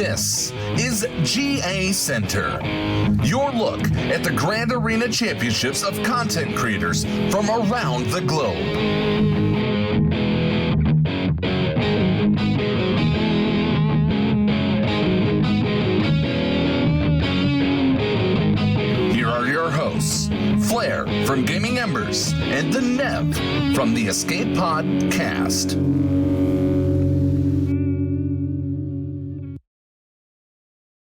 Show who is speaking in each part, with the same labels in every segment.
Speaker 1: This is GACenter, your look at the Grand Arena Championships of content creators from around the globe. Here are your hosts, Flair from Gaming Embers and the Nev from the Escape Podcast.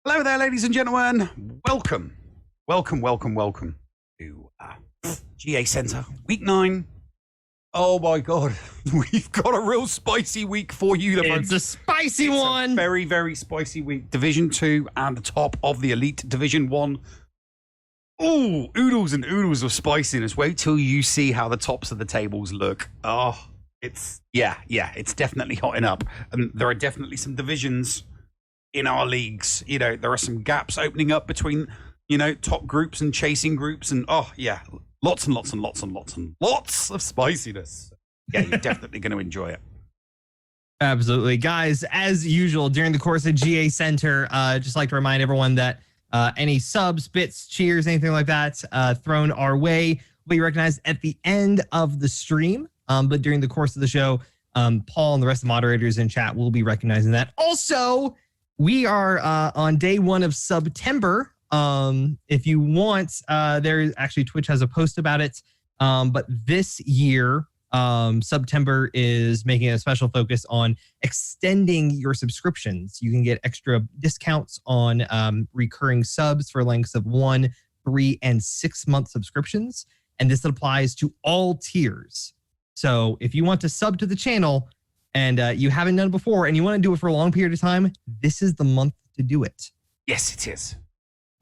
Speaker 2: Hello there, ladies and gentlemen. Welcome to GACenter Week 9. Oh my God, we've got a real spicy week for you.
Speaker 3: It's a spicy one.
Speaker 2: A very, very spicy week. Division 2 and the top of the Elite Division 1. Oh, oodles and oodles of spiciness. Wait till you see how the tops of the tables look. Oh, it's definitely hotting up. And there are definitely some divisions in our leagues. You know, there are some gaps opening up between, you know, top groups and chasing groups. And oh yeah, lots and lots and lots and lots and lots of spiciness. Yeah, you're definitely going to enjoy it.
Speaker 3: Absolutely. Guys, as usual, during the course of GACenter, just like to remind everyone that any subs, bits, cheers, anything like that thrown our way will be recognized at the end of the stream. But during the course of the show, Paul and the rest of the moderators in chat will be recognizing that. Also, we are on day 1 of September. If you want, there actually Twitch has a post about it. But this year, September is making a special focus on extending your subscriptions. You can get extra discounts on recurring subs for lengths of 1, 3, and 6 month subscriptions. And this applies to all tiers. So if you want to sub to the channel and you haven't done it before and you want to do it for a long period of time, this is the month to do it.
Speaker 2: Yes, it is.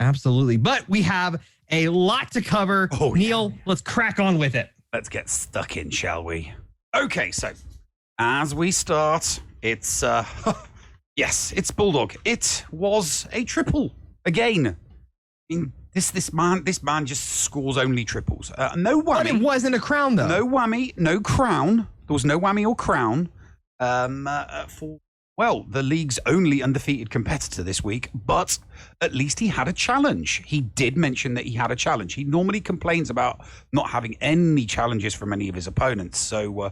Speaker 3: Absolutely. But we have a lot to cover.
Speaker 2: Oh,
Speaker 3: Neil, let's crack on with it.
Speaker 2: Let's get stuck in, shall we? Okay, so as we start, it's yes, it's Bulldog. It was a triple again. I mean, this man just scores only triples. No whammy.
Speaker 3: But it wasn't a crown though.
Speaker 2: No whammy, no crown. There was no whammy or crown for, well, the league's only undefeated competitor this week, but at least he had a challenge. He did mention that he had a challenge. He normally complains about not having any challenges from any of his opponents. So,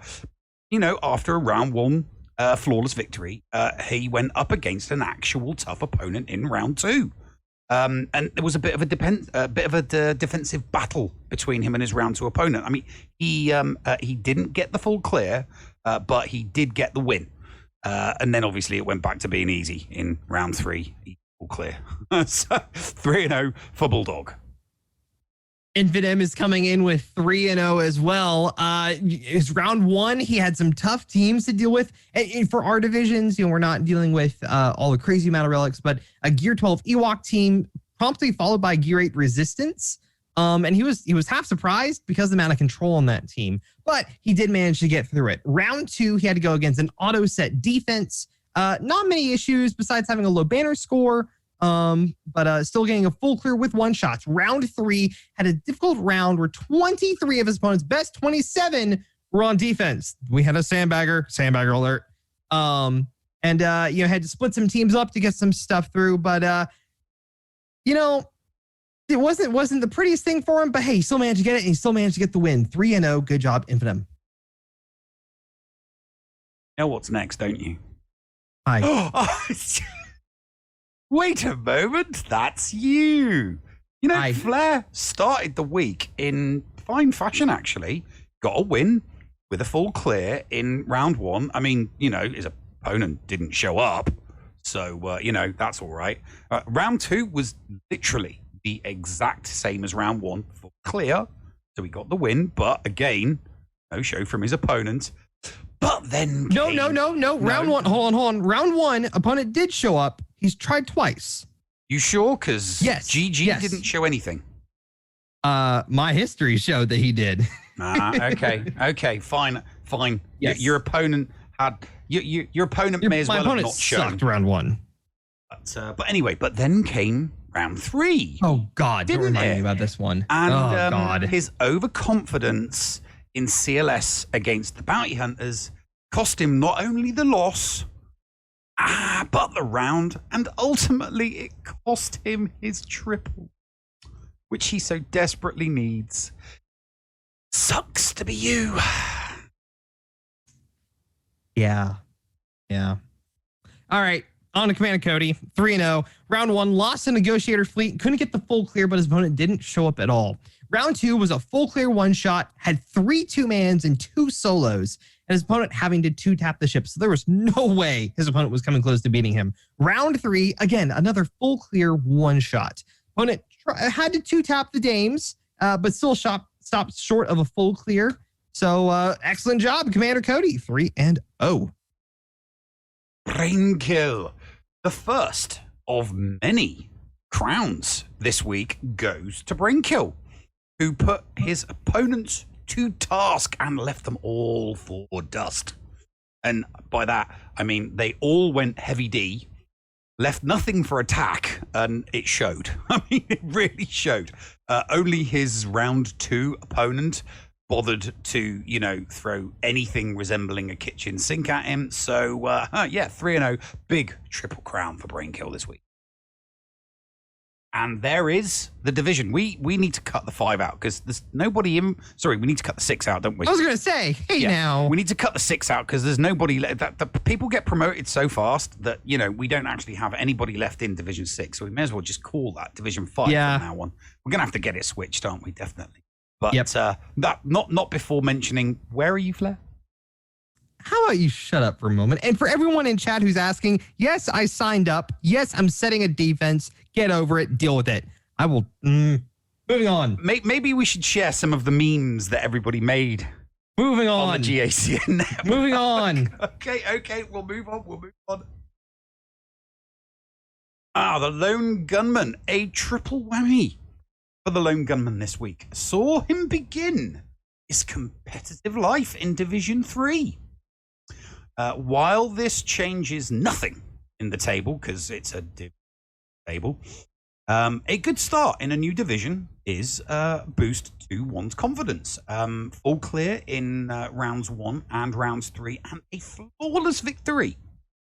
Speaker 2: you know, after a round 1 flawless victory, he went up against an actual tough opponent in round 2. And there was a bit of a defensive battle between him and his round 2 opponent. I mean, he didn't get the full clear, but he did get the win. And then obviously it went back to being easy in round 3. All clear. So 3-0 for Bulldog.
Speaker 3: Infidem is coming in with 3-0 as well. His round 1, he had some tough teams to deal with. And for our divisions, you know, we're not dealing with all the crazy amount of relics, but a Gear 12 Ewok team promptly followed by Gear 8 Resistance. And he was half surprised because of the amount of control on that team, but he did manage to get through it. Round 2, he had to go against an auto set defense. Not many issues besides having a low banner score, but still getting a full clear with 1 shot. Round 3 had a difficult round where 23 of his opponents' best 27 were on defense. We had a sandbagger alert. And you know, had to split some teams up to get some stuff through, but you know, it wasn't the prettiest thing for him, but hey, he still managed to get it, and he still managed to get the win. 3-0. Good job, Infidem.
Speaker 2: You know what's next, don't you?
Speaker 3: Hi.
Speaker 2: Wait a moment, that's you. You know,
Speaker 3: Hi.
Speaker 2: Flair started the week in fine fashion, actually. Got a win with a full clear in round 1. I mean, you know, his opponent didn't show up, so, you know, that's all right. Round 2 was literally the exact same as round 1 for clear, so he got the win, but again, no show from his opponent. But then
Speaker 3: No. Round 1. Hold on. Round 1, opponent did show up. He's tried twice.
Speaker 2: You sure? Because
Speaker 3: yes,
Speaker 2: GG didn't show anything.
Speaker 3: My history showed that he did.
Speaker 2: Okay, fine.
Speaker 3: Yes.
Speaker 2: Your opponent had your opponent may as well have not shown.
Speaker 3: Sucked round 1.
Speaker 2: But anyway, but then came round 3.
Speaker 3: Oh God, don't
Speaker 2: Didn't
Speaker 3: remind
Speaker 2: it?
Speaker 3: me about this one.
Speaker 2: And
Speaker 3: God,
Speaker 2: his overconfidence in CLS against the bounty hunters cost him not only the loss, but the round, and ultimately it cost him his triple, which he so desperately needs. Sucks to be you.
Speaker 3: Yeah. All right. On to Commander Cody, 3-0. Round 1, lost a negotiator fleet, couldn't get the full clear, but his opponent didn't show up at all. Round 2 was a full clear one-shot, had 3 2-mans and 2 solos, and his opponent having to 2-tap the ship, so there was no way his opponent was coming close to beating him. Round 3, again, another full clear one-shot. Opponent had to 2-tap the dames, but still stopped short of a full clear. So excellent job, Commander Cody, 3-0.
Speaker 2: Brain kill. The first of many crowns this week goes to Brainkill, who put his opponents to task and left them all for dust. And by that, I mean they all went heavy D, left nothing for attack, and it showed. I mean, it really showed. Only his round 2 opponent bothered to, throw anything resembling a kitchen sink at him. So, 3-0, big triple crown for Brainkill this week. And there is the division. We need to cut the 5 out because there's nobody in. Sorry, we need to cut the 6 out, don't we?
Speaker 3: I was going to say, now.
Speaker 2: We need to cut the 6 out because there's nobody left. The people get promoted so fast that, we don't actually have anybody left in Division 6. So we may as well just call that Division 5 from now on. We're going to have to get it switched, aren't we? Definitely. But that not before mentioning, where are you, Flair?
Speaker 3: How about you shut up for a moment? And for everyone in chat who's asking, yes, I signed up. Yes, I'm setting a defense. Get over it. Deal with it. I will. Moving on.
Speaker 2: Maybe we should share some of the memes that everybody made.
Speaker 3: Moving on.
Speaker 2: On the GACN network.
Speaker 3: Moving on.
Speaker 2: Okay. We'll move on. The Lone Gunman. A triple whammy for the Lone Gunman this week. Saw him begin his competitive life in Division 3. While this changes nothing in the table, because it's a table, a good start in a new division is boost to one's confidence. Full clear in rounds 1 and rounds 3, and a flawless victory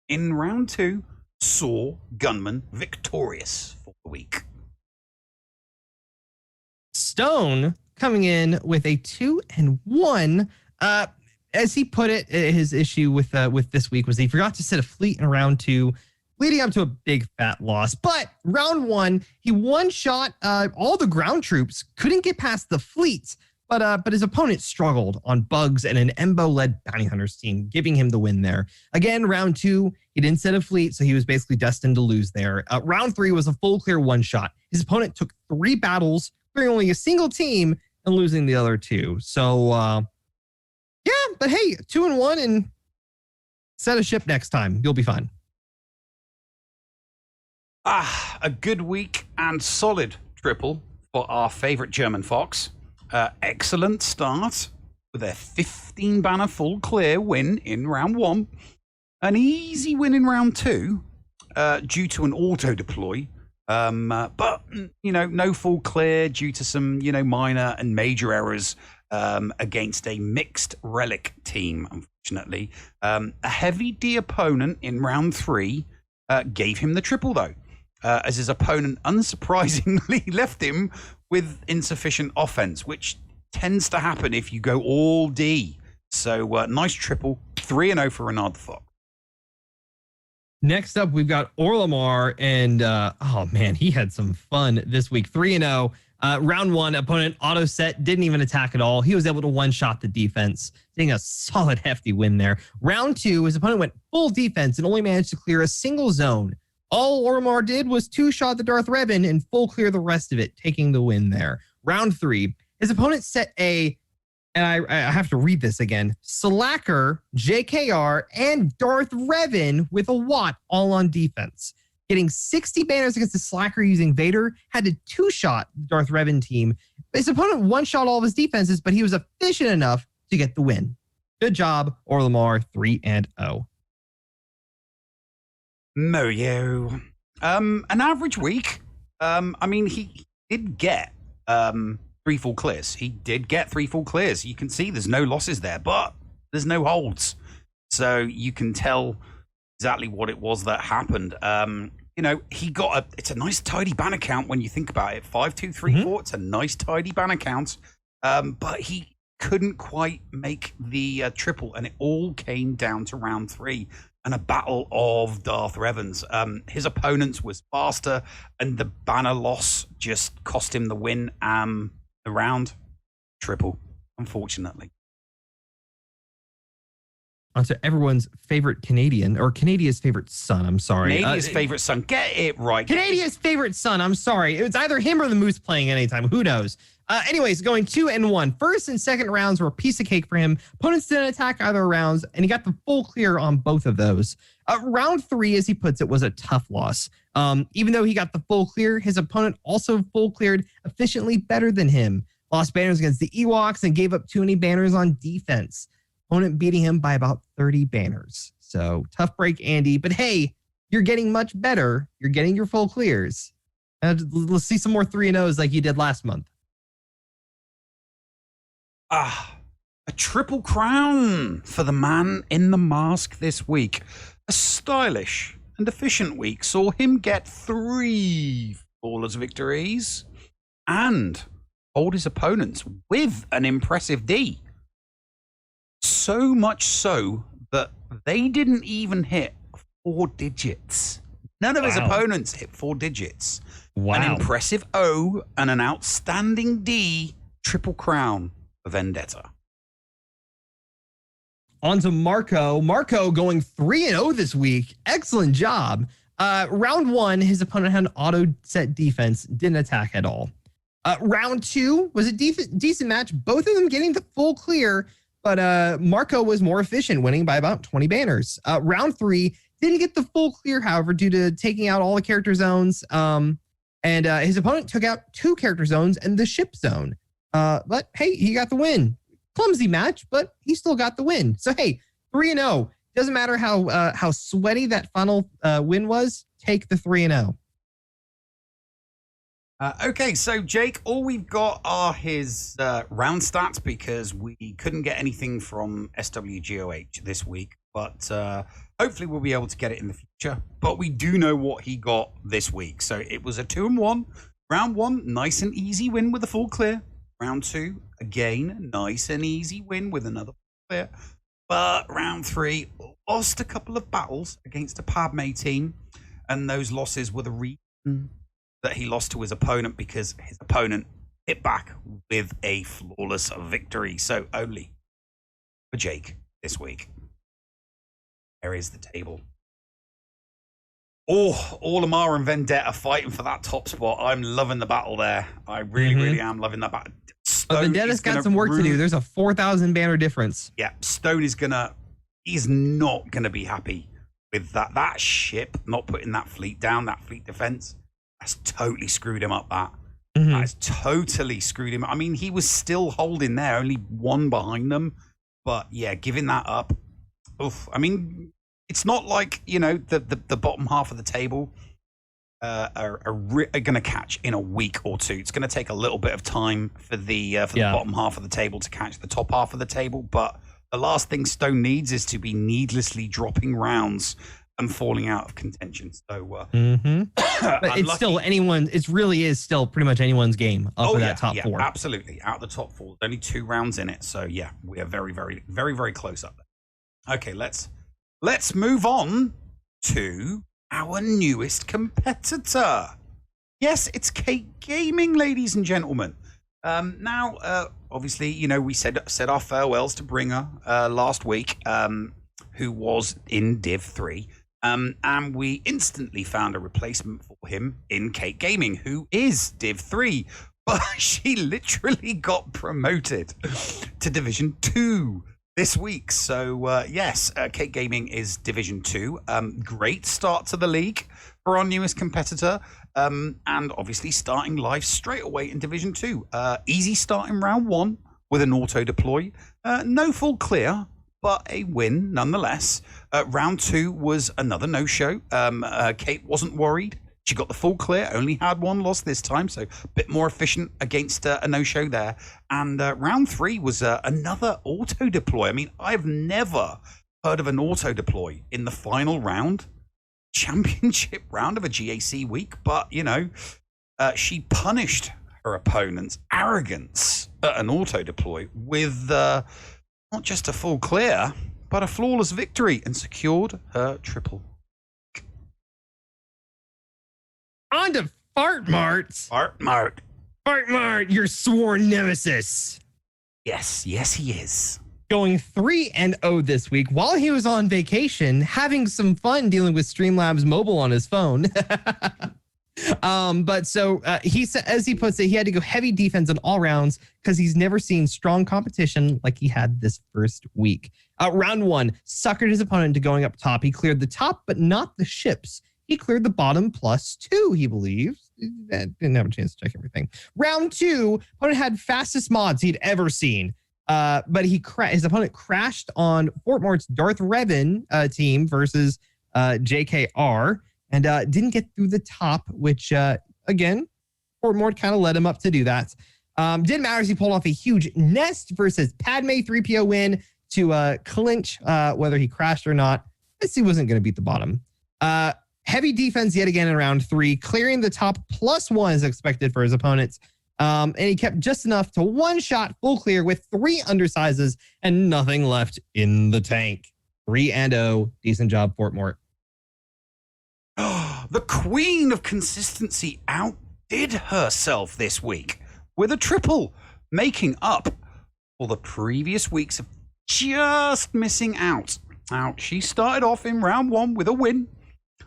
Speaker 2: in round 2 saw Gunman victorious for the week.
Speaker 3: Stone coming in with a 2-1. As he put it, his issue with this week was he forgot to set a fleet in round 2, leading up to a big fat loss. But round 1, he one-shot all the ground troops, couldn't get past the fleets, but his opponent struggled on bugs and an Embo-led bounty hunters team, giving him the win there. Again, round 2, he didn't set a fleet, so he was basically destined to lose there. Round 3 was a full clear one-shot. His opponent took 3 battles, clearing only a single team and losing the other 2. So, but hey, 2-1 and set a ship next time. You'll be fine.
Speaker 2: A good week and solid triple for our favorite German Fox. Excellent start with a 15 banner full clear win in round 1. An easy win in round 2 due to an auto deploy. But, no full clear due to some, minor and major errors against a mixed relic team, unfortunately. A heavy D opponent in round 3 gave him the triple, though, as his opponent unsurprisingly left him with insufficient offense, which tends to happen if you go all D. So nice triple, 3-0 for Renard the Fox.
Speaker 3: Next up, we've got Orlamar, and he had some fun this week. 3-0. Round 1, opponent auto set, didn't even attack at all. He was able to one-shot the defense, getting a solid, hefty win there. Round 2, his opponent went full defense and only managed to clear a single zone. All Orlamar did was 2-shot the Darth Revan and full clear the rest of it, taking the win there. Round 3, his opponent set and I have to read this again, Slacker, JKR, and Darth Revan with a Watt all on defense. Getting 60 banners against the Slacker using Vader, had to 2-shot the Darth Revan team. His opponent one-shot all of his defenses, but he was efficient enough to get the win. Good job, Orlamar, 3-0.
Speaker 2: Moyo. An average week. He did get 3 full clears. He did get 3 full clears. You can see there's no losses there, but there's no holds. So you can tell exactly what it was that happened. He got it's a nice tidy banner count when you think about it. 5, 2, 3, 4. It's a nice tidy banner count. But he couldn't quite make the triple, and it all came down to round 3 and a battle of Darth Revens. His opponents was faster, and the banner loss just cost him the win. The round triple, unfortunately.
Speaker 3: Onto everyone's favorite Canadian, or Canadia's favorite son. I'm sorry.
Speaker 2: Canadia's favorite son. Get it right.
Speaker 3: Canadia's favorite son. I'm sorry. It was either him or the Moose playing anytime. Who knows? Anyways, going 2 and 1. First and second rounds were a piece of cake for him. Opponents didn't attack either rounds, and he got the full clear on both of those. Round 3, as he puts it, was a tough loss. Even though he got the full clear, his opponent also full cleared efficiently better than him. Lost banners against the Ewoks and gave up too many banners on defense. Opponent beating him by about 30 banners. So tough break, Andy. But hey, you're getting much better. You're getting your full clears. Let's see some more 3-0s like you did last month.
Speaker 2: A triple crown for the man in the mask this week. A stylish and efficient week saw him get 3 flawless victories and hold his opponents with an impressive D. So much so that they didn't even hit 4 digits. None of his opponents hit 4 digits.
Speaker 3: Wow.
Speaker 2: An impressive O and an outstanding D. Triple crown for Vendetta.
Speaker 3: On to Marco. Marco going 3-0 this week. Excellent job. Round 1, his opponent had an auto set defense, didn't attack at all. Round 2 was a decent match, both of them getting the full clear, but Marco was more efficient, winning by about 20 banners. Round 3 didn't get the full clear, however, due to taking out all the character zones. And his opponent took out 2 character zones and the ship zone. But hey, he got the win. Clumsy match, but he still got the win. So hey, 3-0. Doesn't matter how sweaty that final win was. Take the 3-0.
Speaker 2: Okay, so Jake, all we've got are his round stats because we couldn't get anything from SWGOH this week, but hopefully we'll be able to get it in the future. But we do know what he got this week. So it was a 2-1. Round 1, nice and easy win with a full clear. Round 2, again, nice and easy win with another full clear. But round 3, lost a couple of battles against a Padme team, and those losses were the reason that he lost to his opponent because his opponent hit back with a flawless victory. So only for Jake this week. There is the table. Oh, Olimar and Vendetta fighting for that top spot. I'm loving the battle there. I really am loving that battle.
Speaker 3: But Vendetta's got some work to do. There's a 4,000 banner difference.
Speaker 2: Yeah, Stone he's not gonna be happy with that. That ship not putting that fleet down, that fleet defense. That's totally screwed him up, that. That's totally screwed him up. I mean, he was still holding there, only 1 behind them. But yeah, giving that up. Oof. I mean, it's not like, the bottom half of the table are going to catch in a week or 2. It's going to take a little bit of time for the bottom half of the table to catch the top half of the table. But the last thing Stone needs is to be needlessly dropping rounds and falling out of contention. So,
Speaker 3: but it's still it really is still pretty much anyone's game up in that top 4.
Speaker 2: Absolutely. Out of the top 4. There's only 2 rounds in it. So yeah, we are very, very, very, very close up there. Okay, let's move on to our newest competitor. Yes, it's Kate Gaming, ladies and gentlemen. Now, obviously, we said our farewells to Bringer last week, who was in Div 3. And we instantly found a replacement for him in Kate Gaming, who is Div 3. But she literally got promoted to Division 2 this week. So, yes, Kate Gaming is Division 2. Great start to the league for our newest competitor. And obviously starting live straight away in Division 2. Easy start in round 1 with an auto deploy. No full clear, but a win nonetheless. Round 2 was another no-show. Kate wasn't worried. She got the full clear, only had 1 loss this time, so a bit more efficient against a no-show there. And round 3 was another auto deploy. I mean, I've never heard of an auto deploy in the final round, championship round of a GAC week? But, you know, she punished her opponent's arrogance at an auto deploy with not just a full clear, but a flawless victory and secured her triple.
Speaker 3: On to Fart Mart.
Speaker 2: Fart Mart.
Speaker 3: Fart Mart, your sworn nemesis.
Speaker 2: Yes, he is.
Speaker 3: Going 3-0 this week while he was on vacation, having some fun dealing with Streamlabs Mobile on his phone. But he said, as he puts it, he had to go heavy defense on all rounds because he's never seen strong competition like he had this first week. Round 1, suckered his opponent into going up top. He cleared the top, but not the ships. He cleared the bottom +2, he believes. Didn't have a chance to check everything. Round 2, opponent had fastest mods he'd ever seen. But his opponent crashed on Fort Mort's Darth Revan team versus JKR and didn't get through the top, which, again, Fort Mort kind of led him up to do that. Didn't matter as he pulled off a huge Nest versus Padme 3PO win to clinch whether he crashed or not. He wasn't going to beat the bottom. Heavy defense yet again in round 3, clearing the top +1 as expected for his opponents. And he kept just enough to one-shot full clear with 3 undersizes and nothing left in the tank. 3-0. Decent job, Fort Mort.
Speaker 2: The queen of consistency outdid herself this week with a triple, making up for the previous weeks of just missing out. Now, she started off in round 1 with a win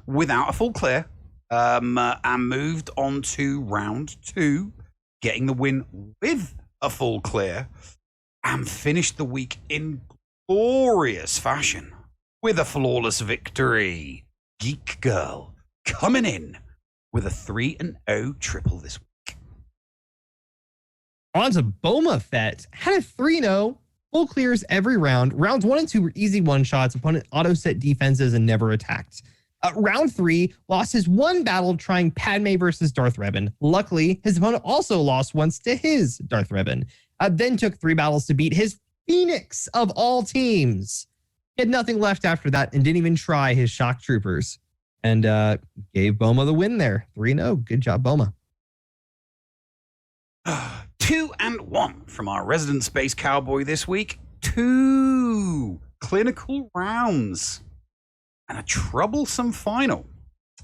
Speaker 2: without a full clear and moved on to round 2, getting the win with a full clear, and finished the week in glorious fashion with a flawless victory. Geek Girl coming in with a 3-0 triple this week.
Speaker 3: On to Boma Fett. Had a 3-0, full clears every round. Rounds 1 and 2 were easy one-shots. Opponent auto-set defenses and never attacked. Round 3, lost his one battle trying Padme versus Darth Revan. Luckily, his opponent also lost once to his Darth Revan. Then took 3 battles to beat his Phoenix of all teams. He had nothing left after that and didn't even try his Shock Troopers. And gave Boma the win there. 3-0. Good job, Boma.
Speaker 2: 2-1 from our resident space cowboy this week. 2 clinical rounds. And a troublesome final.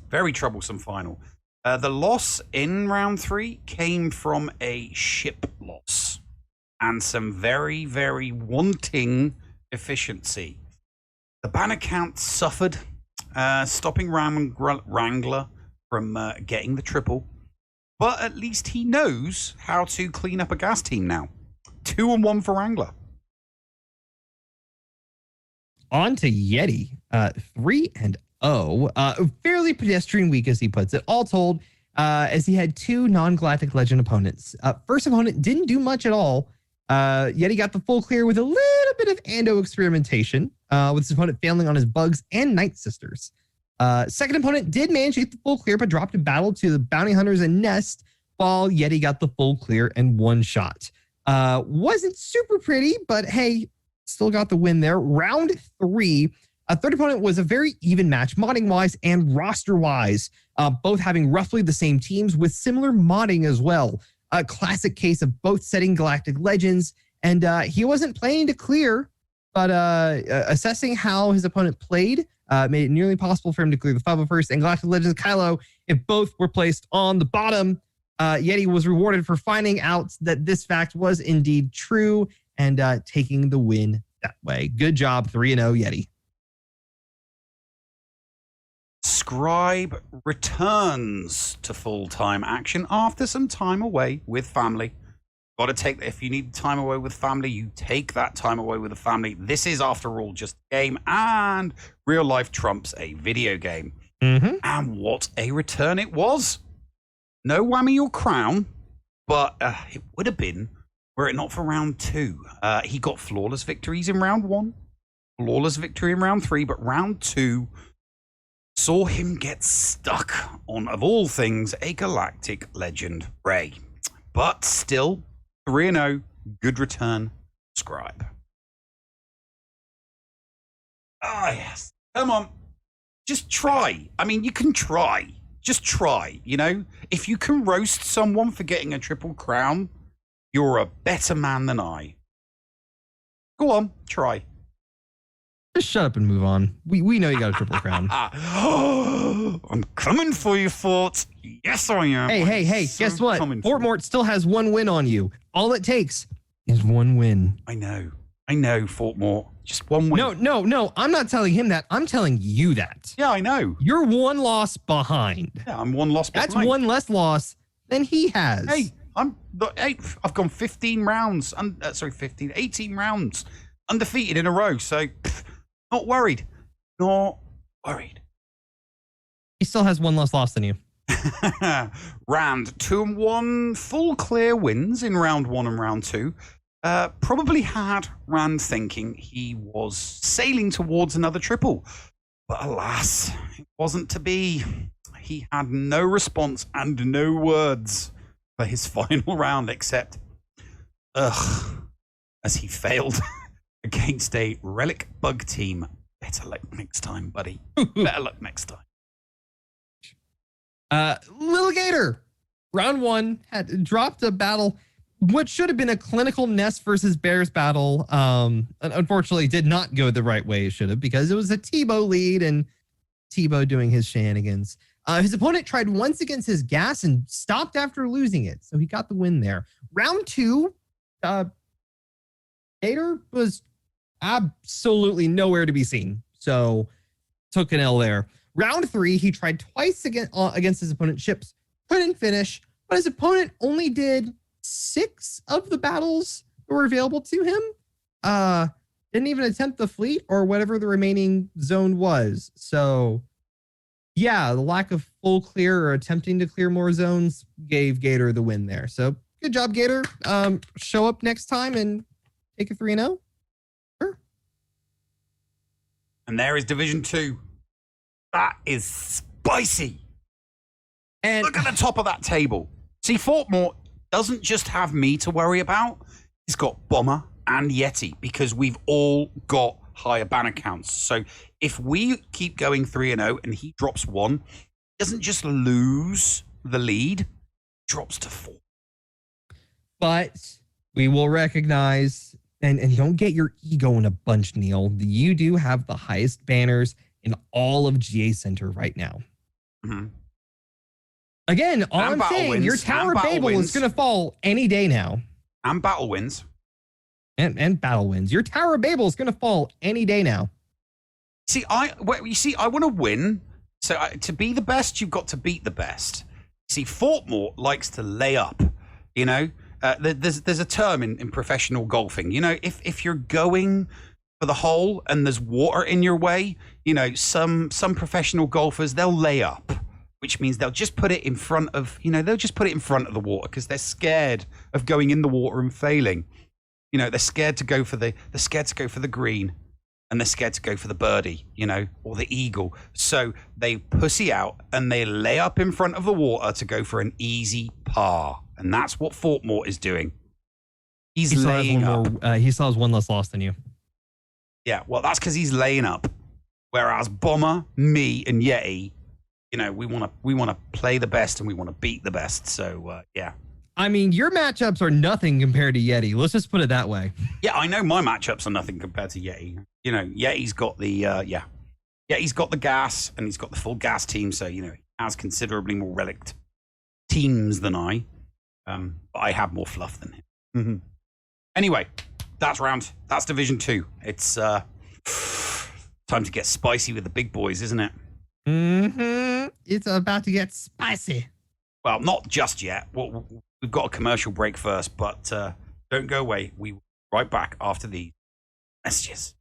Speaker 2: Very troublesome final. The loss in round 3 came from a ship loss and some very, very wanting efficiency. The banner count suffered, stopping Wrangler from getting the triple. But at least he knows how to clean up a gas team now. 2-1 for Wrangler.
Speaker 3: On to Yeti, 3-0. Fairly pedestrian week, as he puts it. All told, as he had 2 non-Galactic Legend opponents. First opponent didn't do much at all. Yeti got the full clear with a little bit of Ando experimentation, with his opponent failing on his Bugs and Night Sisters. Second opponent did manage to get the full clear, but dropped a battle to the Bounty Hunters and Nest, while Yeti got the full clear and one shot. Wasn't super pretty, but hey, still got the win there. Round 3, a third opponent was a very even match, modding-wise and roster-wise, both having roughly the same teams with similar modding as well. A classic case of both setting Galactic Legends, and he wasn't playing to clear, but assessing how his opponent played made it nearly impossible for him to clear the 501st and Galactic Legends Kylo if both were placed on the bottom. Yeti was rewarded for finding out that this fact was indeed true and taking the win that way. Good job, 3-0 Yeti.
Speaker 2: Scribe returns to full-time action after some time away with family. Got to take, if you need time away with family, you take that time away with the family. This is, after all, just a game, and real life trumps a video game.
Speaker 3: Mm-hmm.
Speaker 2: And what a return it was. No whammy or crown, but it would have been were it not for round 2. He got flawless victories in round 1, flawless victory in round 3, but round 2 saw him get stuck on, of all things, a Galactic Legend Ray. But still, 3-0, good return, Scribe. Ah, yes. Come on. Just try. I mean, you can try. Just try, you know? If you can roast someone for getting a triple crown, you're a better man than I. Go on, try.
Speaker 3: Just shut up and move on. We know you got a triple crown.
Speaker 2: I'm coming for you, Fort. Yes, I am.
Speaker 3: Hey,
Speaker 2: So
Speaker 3: guess what?
Speaker 2: coming
Speaker 3: Fort
Speaker 2: for you.
Speaker 3: Mort still has one win on you. All it takes is one win.
Speaker 2: I know, Fort Mort. Just one win.
Speaker 3: No. I'm not telling him that. I'm telling you that.
Speaker 2: Yeah, I know.
Speaker 3: You're one loss behind.
Speaker 2: Yeah, I'm one loss behind.
Speaker 3: That's one less loss than he has.
Speaker 2: Hey, I've gone 15 rounds. 18 rounds undefeated in a row. So, not worried. Not worried.
Speaker 3: He still has one less loss than you.
Speaker 2: Round 2 and 1, full clear wins in round 1 and round 2. Probably had Rand thinking he was sailing towards another triple. But alas, it wasn't to be. He had no response and no words for his final round except, ugh, as he failed against a relic bug team. Better luck next time, buddy. Better luck next time.
Speaker 3: Little Gator, round 1, had dropped a battle, what should have been a clinical Nest versus Bears battle. Unfortunately, did not go the right way it should have, because it was a Tebow lead and Tebow doing his shenanigans. His opponent tried once against his gas and stopped after losing it, so he got the win there. Round 2, Gator was absolutely nowhere to be seen, so took an L there. Round 3, he tried twice against his opponent's ships, couldn't finish, but his opponent only did 6 of the battles that were available to him. Didn't even attempt the fleet or whatever the remaining zone was. So, yeah, the lack of full clear or attempting to clear more zones gave Gator the win there. So, good job, Gator. Show up next time and take a 3-0. Sure.
Speaker 2: And there is Division 2. That is spicy.
Speaker 3: And
Speaker 2: look at the top of that table. See, Fort Mort doesn't just have me to worry about. He's got Bomber and Yeti, because we've all got higher banner counts. So if we keep going 3-0 and he drops 1, he doesn't just lose the lead, drops to 4.
Speaker 3: But we will recognize, and don't get your ego in a bunch, Neil. You do have the highest banners in all of GACenter right now.
Speaker 2: Mm-hmm.
Speaker 3: Again, all
Speaker 2: And
Speaker 3: I'm
Speaker 2: battle
Speaker 3: saying,
Speaker 2: wins.
Speaker 3: your Tower
Speaker 2: And battle
Speaker 3: Babel
Speaker 2: wins.
Speaker 3: is going to fall any day now.
Speaker 2: And battle wins.
Speaker 3: And battle wins. Your Tower Babel is going to fall any day now.
Speaker 2: See, I want to win. So to be the best, you've got to beat the best. See, Fort Mort likes to lay up. You know, there's a term in professional golfing. You know, if you're going for the hole and there's water in your way, you know, some professional golfers, they'll lay up, which means they'll just put it in front of, they'll just put it in front of the water because they're scared of going in the water and failing. You know, they're scared to go for the green, and they're scared to go for the birdie, or the eagle. So they pussy out and they lay up in front of the water to go for an easy par. And that's what Fort Mort is doing. He's laying up.
Speaker 3: He still has one less loss than you.
Speaker 2: Yeah, well, that's because he's laying up. Whereas Bomber, me, and Yeti, we want to play the best and we want to beat the best. So yeah.
Speaker 3: I mean, your matchups are nothing compared to Yeti. Let's just put it that way.
Speaker 2: Yeah, I know my matchups are nothing compared to Yeti. Yeti's got the Yeti's got the gas and he's got the full gas team. So he has considerably more relic teams than I. But I have more fluff than him. Mm-hmm. Anyway, that's Division 2. It's time to get spicy with the big boys, isn't it?
Speaker 3: Mm-hmm. It's about to get spicy.
Speaker 2: Well, not just yet. We've got a commercial break first, but don't go away. We'll be right back after these messages.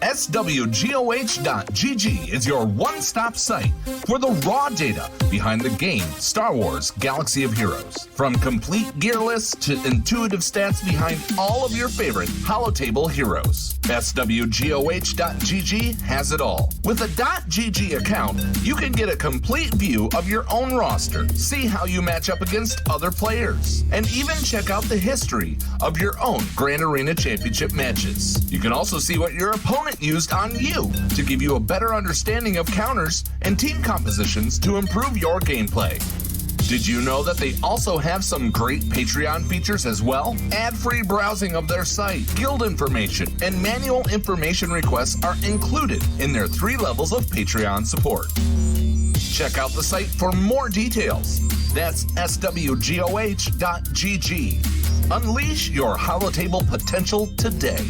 Speaker 1: SWGOH.GG is your one-stop site for the raw data behind the game Star Wars Galaxy of Heroes. From complete gear lists to intuitive stats behind all of your favorite holotable heroes. SWGOH.GG has it all. With a .GG account, you can get a complete view of your own roster, see how you match up against other players, and even check out the history of your own Grand Arena Championship matches. You can also see what your opponent used on you to give you a better understanding of counters and team compositions to improve your gameplay. Did you know that they also have some great Patreon features as well? Ad-free browsing of their site, guild information, and manual information requests are included in their 3 levels of Patreon support. Check out the site for more details. That's SWGOH.GG. Unleash your holotable potential today.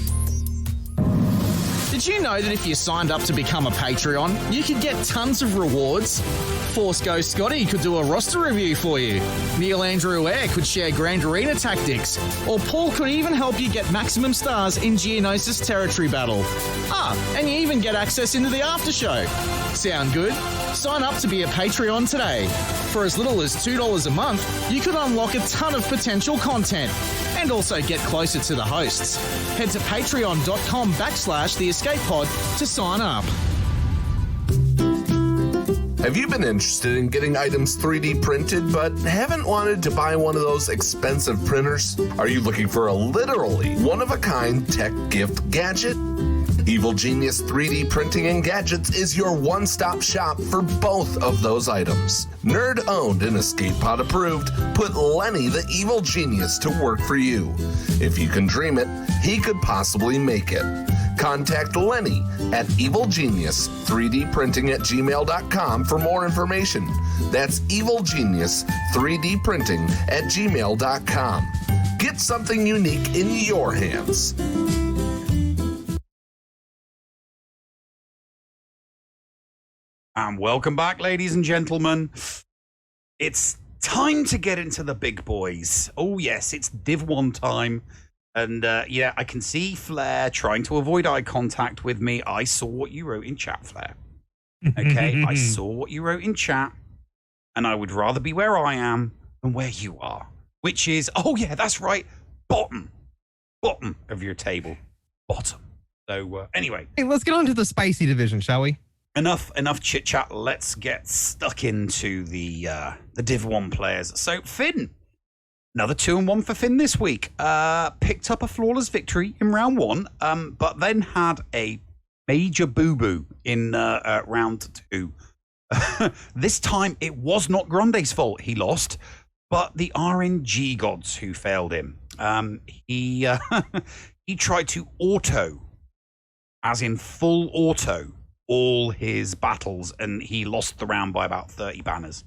Speaker 4: Did you know that if you signed up to become a Patreon, you could get tons of rewards? Force Ghost Scotty could do a roster review for you. Neil Andrew Air could share Grand Arena tactics. Or Paul could even help you get maximum stars in Geonosis Territory Battle. And you even get access into the after show. Sound good? Sign up to be a Patreon today. For as little as $2 a month, you could unlock a ton of potential content and also get closer to the hosts. Head to patreon.com/The Escape Pod to sign up.
Speaker 1: Have you been interested in getting items 3D printed but haven't wanted to buy one of those expensive printers? Are you looking for a literally one-of-a-kind tech gift gadget? Evil Genius 3D Printing and Gadgets is your one-stop shop for both of those items. Nerd-owned and Escape Pod approved, put Lenny the Evil Genius to work for you. If you can dream it, he could possibly make it. Contact Lenny at evilgenius3dprinting@gmail.com for more information. That's evilgenius3dprinting@gmail.com. Get something unique in your hands.
Speaker 2: And welcome back, ladies and gentlemen. It's time to get into the big boys. Oh, yes, it's Div 1 time. And yeah, I can see Flair trying to avoid eye contact with me. I saw what you wrote in chat, Flair. Okay, I saw what you wrote in chat. And I would rather be where I am than where you are. Which is, oh yeah, that's right, bottom of your table. Bottom. So anyway.
Speaker 3: Hey, let's get on to the spicy division, shall we?
Speaker 2: Enough chit chat. Let's get stuck into the Div 1 players. So Finn, another 2-1 for Finn this week. Picked up a flawless victory in round 1, but then had a major boo-boo in round 2. This time it was not Grande's fault he lost, but the RNG Gods who failed him. He tried to auto, as in full auto, all his battles, and he lost the round by about 30 banners.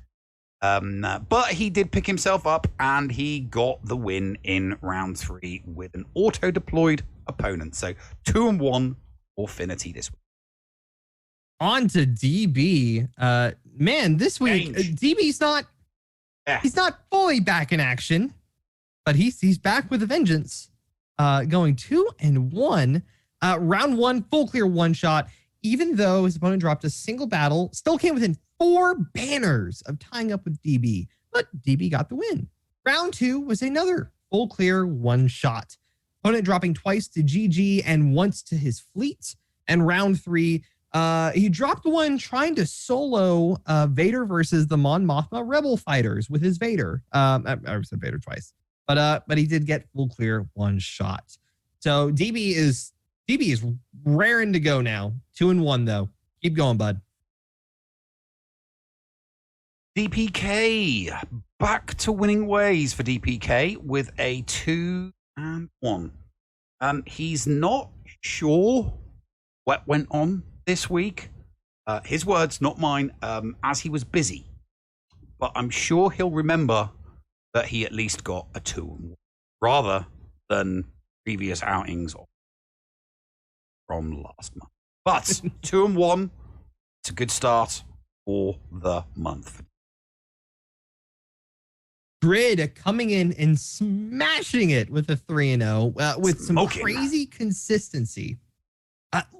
Speaker 2: But he did pick himself up, and he got the win in round 3 with an auto-deployed opponent. So 2-1 for Finity this week.
Speaker 3: On to DB. Man, this week, DB's not... Yeah. He's not fully back in action, but he's back with a vengeance. Going 2-1. Round 1, full clear one-shot. Even though his opponent dropped a single battle, still came within 4 banners of tying up with DB, but DB got the win. Round 2 was another full clear one shot. Opponent dropping twice to GG and once to his fleet. And round 3, he dropped one trying to solo Vader versus the Mon Mothma Rebel fighters with his Vader. I said Vader twice, but he did get full clear one shot. So DB is raring to go now. 2-1 though. Keep going, bud.
Speaker 2: DPK back to winning ways for DPK with a 2-1. He's not sure what went on this week. His words, not mine, as he was busy. But I'm sure he'll remember that he at least got a 2-1 rather than previous outings from last month. But 2-1, it's a good start for the month.
Speaker 3: Grid coming in and smashing it with a 3-0 with some crazy consistency.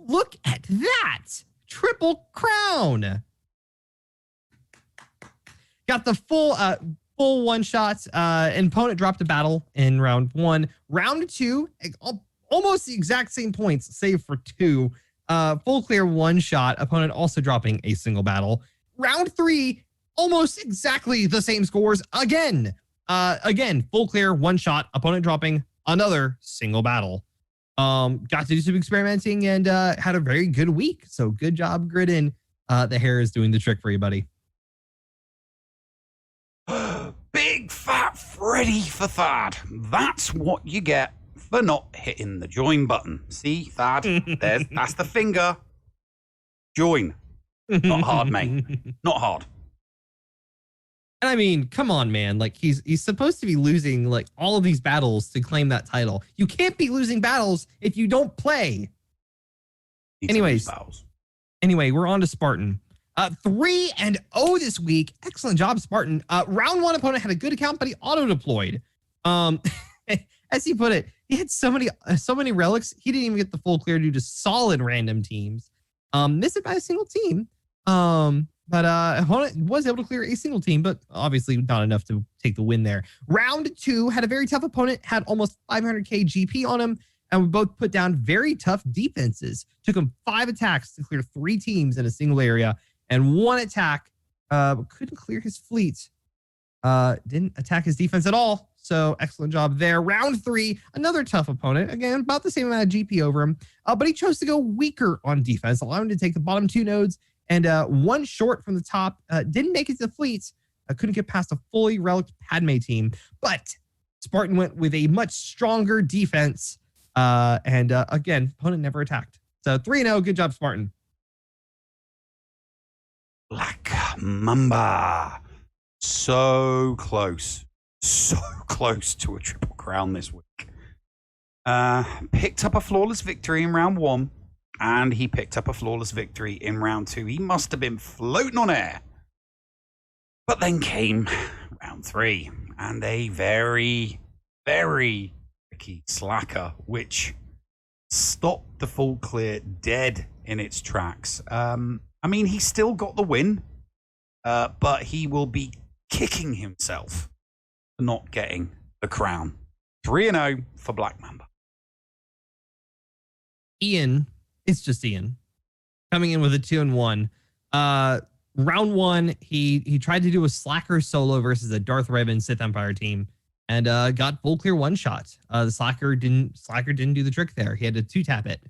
Speaker 3: Look at that. Triple crown. Got the full one shot. An opponent dropped a battle in round 1. Round 2, almost the exact same points, save for 2. Full clear one shot. Opponent also dropping a single battle. Round 3, almost exactly the same scores again. Again, full clear one shot. Opponent dropping another single battle. Got to do some experimenting and had a very good week. So good job, Gridden. The hair is doing the trick for you, buddy.
Speaker 2: Big fat Freddy for Thad. That's what you get for not hitting the join button. See, Thad? That's the finger. Join. Not hard, mate. Not hard.
Speaker 3: And I mean, come on, man. Like he's supposed to be losing like all of these battles to claim that title. You can't be losing battles if you don't play. Anyways, we're on to Spartan. 3-0 this week. Excellent job, Spartan. Round 1 opponent had a good account, but he auto-deployed. As he put it, he had so many relics, he didn't even get the full clear due to solid random teams. Missed it by a single team. But opponent was able to clear a single team, but obviously not enough to take the win there. Round 2 had a very tough opponent, had almost 500k GP on him, and we both put down very tough defenses. Took him 5 attacks to clear 3 teams in a single area, and 1 attack, couldn't clear his fleet. Didn't attack his defense at all. So excellent job there. Round 3, another tough opponent. Again, about the same amount of GP over him, but he chose to go weaker on defense, allowing him to take the bottom 2 nodes and 1 short from the top. Didn't make it to the fleets. Couldn't get past a fully relic Padme team. But Spartan went with a much stronger defense. And again, opponent never attacked. So 3-0. Good job, Spartan.
Speaker 2: Black Mamba. So close to a triple crown this week. Picked up a flawless victory in round 1, and he picked up a flawless victory in round 2. He must have been floating on air. But then came round 3, and a very, very tricky slacker, which stopped the full clear dead in its tracks. I mean, he still got the win, but he will be kicking himself for not getting the crown. 3-0 for Black Mamba.
Speaker 3: Ian, it's just Ian, coming in with a 2-1. Round 1, he tried to do a slacker solo versus a Darth Revan Sith Empire team, and got full clear one shot. The slacker didn't do the trick there. He had to 2-tap it.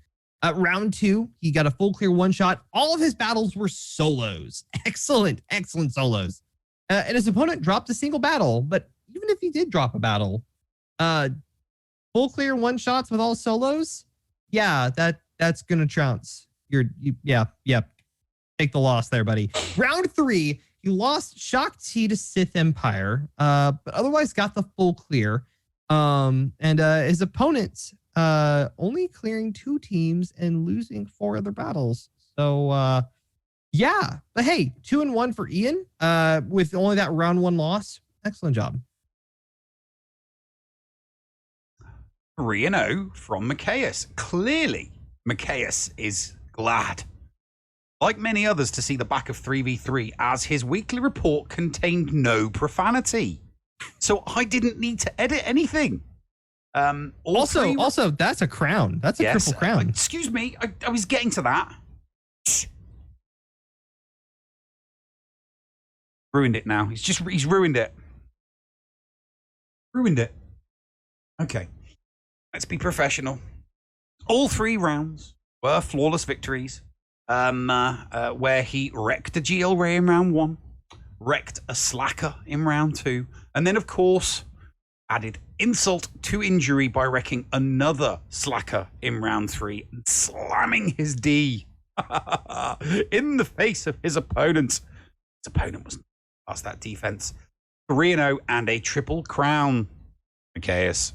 Speaker 3: Round 2, he got a full clear one shot. All of his battles were solos. Excellent solos. And his opponent dropped a single battle, but even if he did drop a battle, full clear one shots with all solos, yeah, that's gonna trounce. Yeah. Take the loss there, buddy. Round 3, he lost Shock T to Sith Empire, but otherwise got the full clear. And his opponent only clearing 2 teams and losing 4 other battles. So yeah, but hey, 2-1 for Ian, with only that round 1 loss. Excellent job.
Speaker 2: 3-0 from Macias. Clearly, Macias is glad, like many others, to see the back of 3v3, as his weekly report contained no profanity. So I didn't need to edit anything. Also,
Speaker 3: that's a crown. That's a triple crown.
Speaker 2: Excuse me, I was getting to that. Ruined it now. He's ruined it. Ruined it. Okay. Let's be professional. All 3 rounds were flawless victories. Where he wrecked a GL Ray in round 1, wrecked a slacker in round 2, and then of course added insult to injury by wrecking another slacker in round 3 and slamming his D in the face of his opponent. His opponent was past that defense. 3-0 and a triple crown. Macias.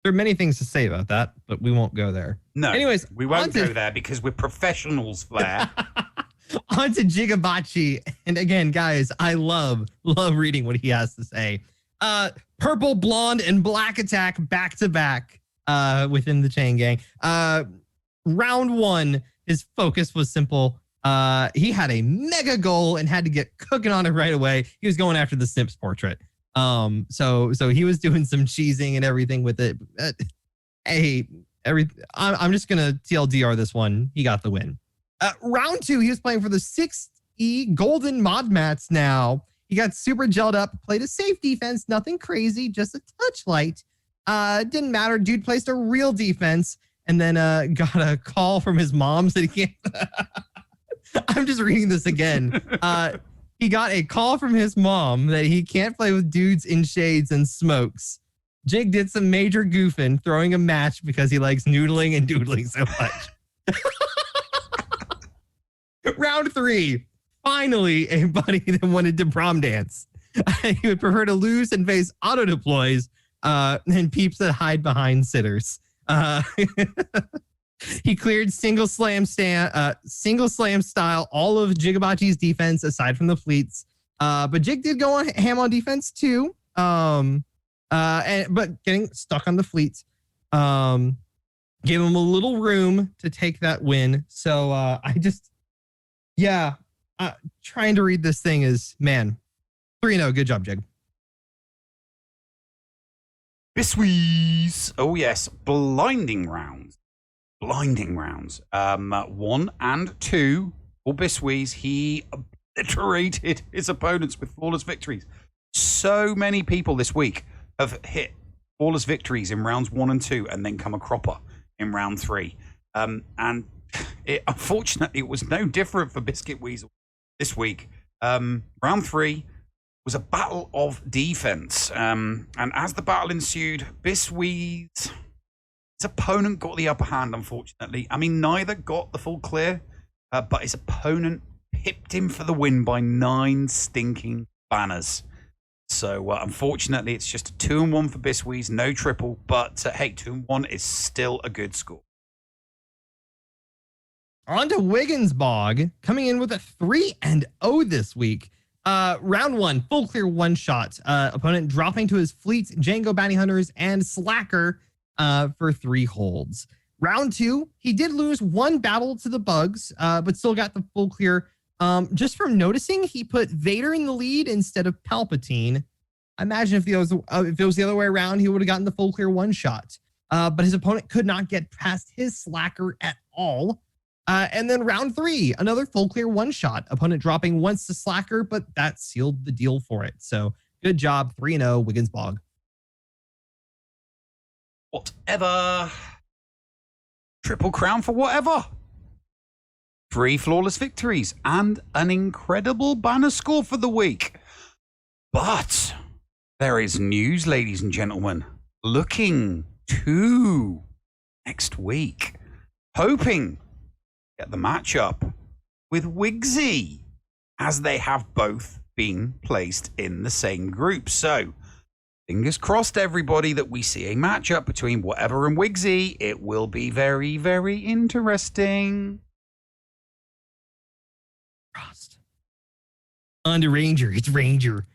Speaker 3: There are many things to say about that, but we won't go there.
Speaker 2: No,
Speaker 3: anyways,
Speaker 2: we won't go there because we're professionals, Flair.
Speaker 3: On to Gigabachi. And again, guys, I love reading what he has to say. Purple, blonde, and black attack back to back within the chain gang. round one, his focus was simple. He had a mega goal and had to get cooking on it right away. He was going after the Snips portrait. So he was doing some cheesing and everything with it. I'm just gonna TLDR this one. He got the win. Round two, he was playing for the 6E Golden Mod Mats now. He got super gelled up, played a safe defense, nothing crazy, just a touch light. Didn't matter. Dude placed a real defense and then got a call from his mom that he can't. I'm just reading this again. He got a call from his mom that he can't play with dudes in shades and smokes. Jig did some major goofing, throwing a match because he likes noodling and doodling so much. Round three. Finally, a buddy that wanted to prom dance. He would prefer to lose and face auto deploys and peeps that hide behind sitters. He cleared single slam style all of Jigabachi's defense aside from the fleets. But Jig did go on ham on defense too. But getting stuck on the fleets gave him a little room to take that win. So trying to read this thing is, man, 3-0. Good job, Jig.
Speaker 2: Biswees. Oh, yes. Blinding rounds. 1 and 2 for Biswees. He obliterated his opponents with flawless victories. So many people this week have hit flawless victories in rounds 1 and 2 and then come a cropper in round 3. And unfortunately, it was no different for Biscuit Weasel this week. Round 3 was a battle of defense. And as the battle ensued, Biswees, his opponent got the upper hand, unfortunately. I mean, neither got the full clear, but his opponent pipped him for the win by 9 stinking banners. So, unfortunately, it's just a 2-1 for Biswees, no triple, but hey, 2-1 is still a good score.
Speaker 3: On to Wiggins-Bog, coming in with a 3-0 this week. Round 1, full clear one-shot. Opponent dropping to his fleet, Django Bounty Hunters, and Slacker for 3 holds. Round 2, he did lose 1 battle to the bugs, but still got the full clear. Just from noticing, he put Vader in the lead instead of Palpatine. I imagine if it was the other way around, he would have gotten the full clear one-shot. But his opponent could not get past his Slacker at all. And then round 3, another full clear one-shot. Opponent dropping once to Slacker, but that sealed the deal for it. So good job, 3-0, Wiggins-Bog.
Speaker 2: Whatever. Triple crown for whatever. 3 flawless victories and an incredible banner score for the week. But there is news, ladies and gentlemen. Looking to next week. Hoping get the matchup with Wigsy, as they have both been placed in the same group. So, fingers crossed, everybody, that we see a matchup between whatever and Wigsy. It will be very, very interesting.
Speaker 3: Frost. On to Ranger. It's Ranger.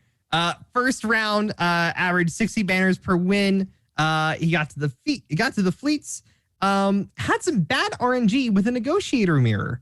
Speaker 3: First round, average 60 banners per win. He got to the fleets. Had some bad RNG with a negotiator mirror,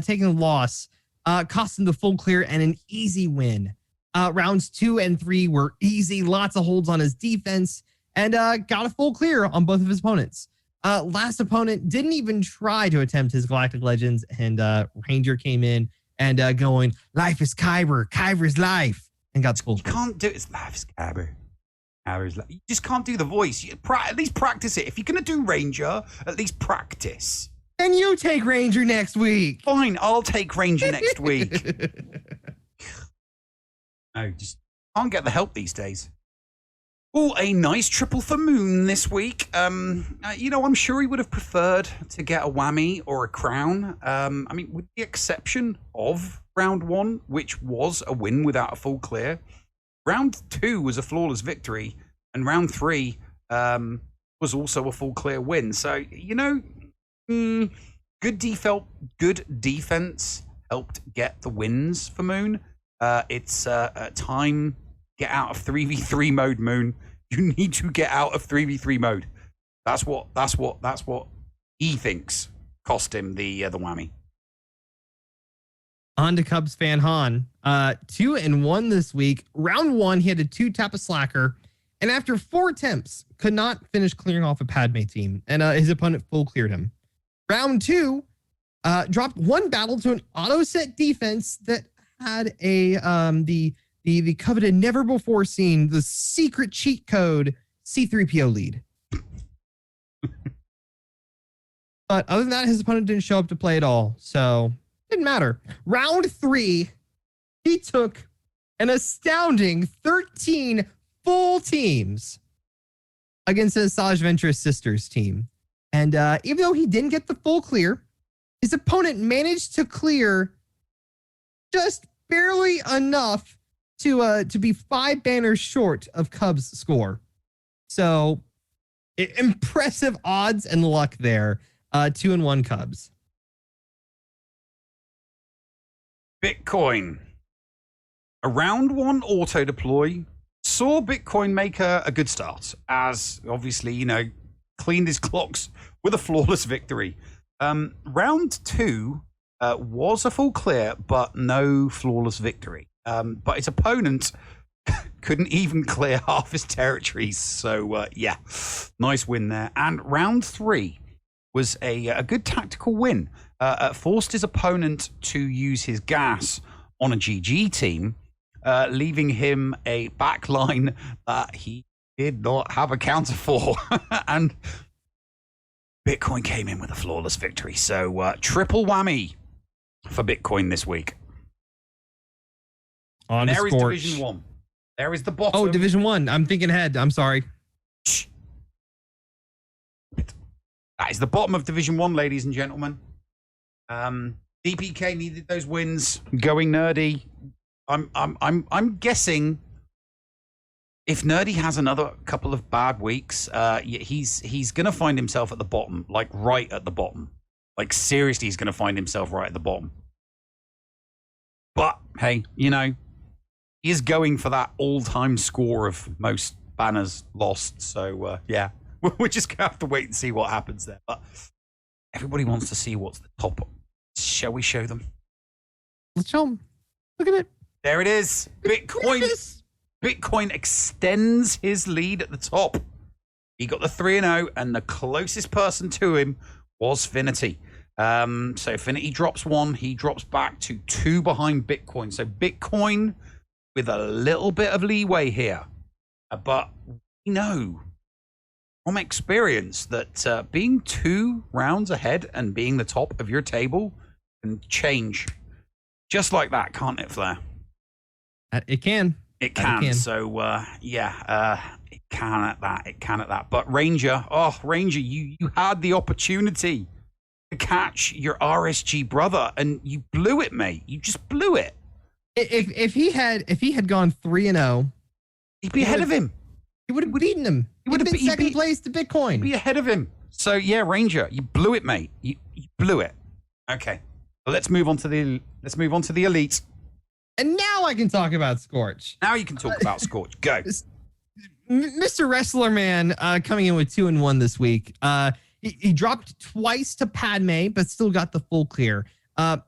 Speaker 3: taking a loss, costing the full clear and an easy win. Rounds 2 and 3 were easy, lots of holds on his defense, and got a full clear on both of his opponents. Last opponent didn't even try to attempt his Galactic Legends, and Ranger came in and going, life is Kyber, Kyber's life, and got school.
Speaker 2: You can't do it. It's life is Kyber. You just can't do the voice. At least practice it. If you're going to do Ranger, at least practice.
Speaker 3: Then you take Ranger next week.
Speaker 2: Fine, I'll take Ranger next week. No, just can't get the help these days. Oh, a nice triple for Moon this week. I'm sure he would have preferred to get a whammy or a crown. I mean, with the exception of round 1, which was a win without a full clear. Round 2 was a flawless victory, and round 3 was also a full clear win. So, good defense helped get the wins for Moon. It's time, get out of 3v3 mode, Moon. You need to get out of 3v3 mode. That's what he thinks. cost him the whammy.
Speaker 3: On to Cubs fan Han. 2-1 this week. Round 1, he had a 2-tap a slacker, and after 4 attempts, could not finish clearing off a Padme team, and his opponent full cleared him. Round 2, dropped 1 battle to an auto set defense that had a the coveted, never before seen, the secret cheat code C3PO lead. But other than that, his opponent didn't show up to play at all, so didn't matter. Round 3, he took an astounding 13 full teams against the Asajj Ventress Sisters team. And even though he didn't get the full clear, his opponent managed to clear just barely enough to be 5 banners short of Cubs' score. So impressive odds and luck there. 2-1 Cubs.
Speaker 2: Bitcoin. A round 1 auto deploy saw Bitcoin make a good start, as obviously, cleaned his clocks with a flawless victory. Round 2 was a full clear, but no flawless victory. But his opponent couldn't even clear half his territories. So, yeah, nice win there. And round 3 was a good tactical win. Forced his opponent to use his gas on a GG team, leaving him a backline that he did not have a counter for. And Bitcoin came in with a flawless victory. So triple whammy for Bitcoin this week.
Speaker 3: On
Speaker 2: there is
Speaker 3: Scorch.
Speaker 2: Division 1. There is the bottom.
Speaker 3: Oh, Division 1. I'm thinking ahead. I'm sorry.
Speaker 2: Shh. That is the bottom of Division 1, ladies and gentlemen. DPK needed those wins. Going Nerdy. I'm guessing if Nerdy has another couple of bad weeks, he's gonna find himself at the bottom, like right at the bottom. Like seriously, he's gonna find himself right at the bottom. But hey, he is going for that all-time score of most banners lost. So yeah, we're just gonna have to wait and see what happens there. But everybody wants to see what's the top. Shall we show them?
Speaker 3: Let's show them. Look at it.
Speaker 2: There it is. Bitcoin extends his lead at the top. He got the 3-0, and the closest person to him was Finity. So Finity drops 1. He drops back to 2 behind Bitcoin. So Bitcoin with a little bit of leeway here. But we know from experience that being 2 rounds ahead and being the top of your table can change. Just like that, can't it, Flair?
Speaker 3: It can.
Speaker 2: It can. So, it can at that. It can at that. But Ranger, you had the opportunity to catch your RSG brother, and you blew it, mate. You just blew it.
Speaker 3: If he had gone 3-0,
Speaker 2: he'd be ahead of him.
Speaker 3: He would have beaten him. He would have been second place to Bitcoin.
Speaker 2: He'd be ahead of him. So yeah, Ranger, you blew it, mate. You blew it. Okay. Well, let's move on to the elite.
Speaker 3: And now I can talk about Scorch.
Speaker 2: Now you can talk about Scorch. Go.
Speaker 3: Mr. Wrestler Man coming in with 2-1 this week. He dropped twice to Padme, but still got the full clear.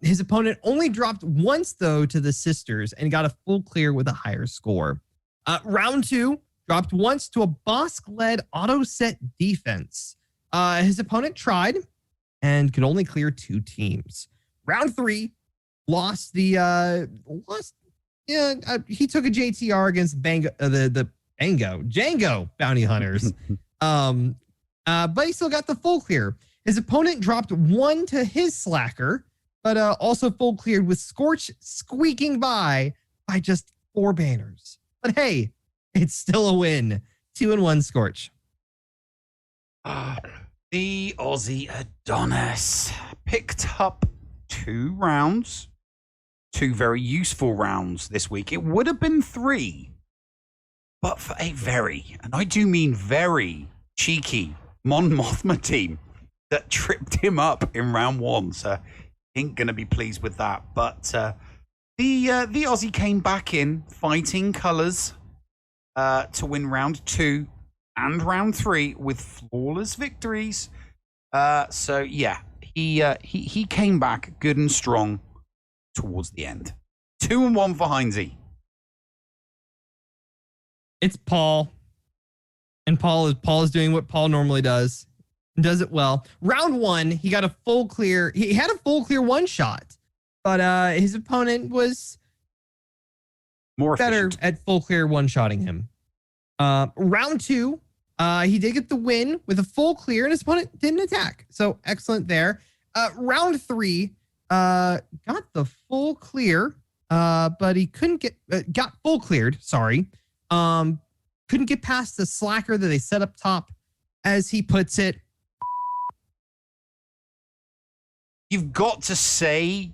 Speaker 3: His opponent only dropped once, though, to the Sisters and got a full clear with a higher score. Round 2, dropped once to a Bosk-led auto set defense. His opponent tried and could only clear 2 teams. Round 3, lost. He took a JTR against Django Bounty Hunters. But he still got the full clear. His opponent dropped 1 to his slacker, but also full cleared with Scorch squeaking by just 4 banners. But hey, it's still a win. 2-1 Scorch.
Speaker 2: The Aussie Adonis picked up 2 rounds, 2 very useful rounds this week. It would have been 3, but for a very, and I do mean very, cheeky Mon Mothma team that tripped him up in round 1. So ain't going to be pleased with that. But the Aussie came back in fighting colours to win round 2 and round 3 with flawless victories. So yeah, he came back good and strong towards the end. 2-1 for Heinze.
Speaker 3: It's Paul. And Paul is doing what Paul normally does. And does it well. Round 1, he got a full clear. He had a full clear one shot. But his opponent was
Speaker 2: more
Speaker 3: better
Speaker 2: efficient
Speaker 3: at full clear one-shotting him. Round 2, he did get the win with a full clear, and his opponent didn't attack. So excellent there. Round 3, got the full clear, but he couldn't get got full cleared. Sorry, couldn't get past the slacker that they set up top, as he puts it.
Speaker 2: You've got to say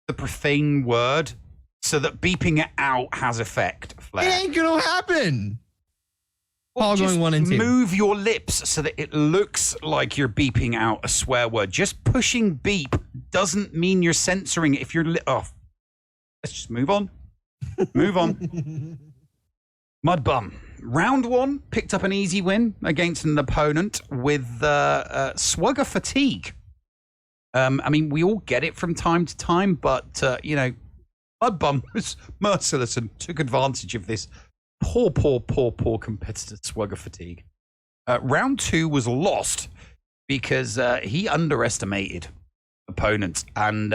Speaker 2: the profane word so that beeping it out has effect, Flair.
Speaker 3: It ain't gonna happen.
Speaker 2: Well,
Speaker 3: Paul going 1 and 2.
Speaker 2: Move your lips so that it looks like you're beeping out a swear word. Just pushing beep doesn't mean you're censoring it. If you're let's just move on. Move on. Mud Bum. Round 1 picked up an easy win against an opponent with swugger fatigue. I mean, we all get it from time to time, but Mud Bum was merciless and took advantage of this poor competitor's swugger fatigue. Round 2 was lost because he underestimated opponents and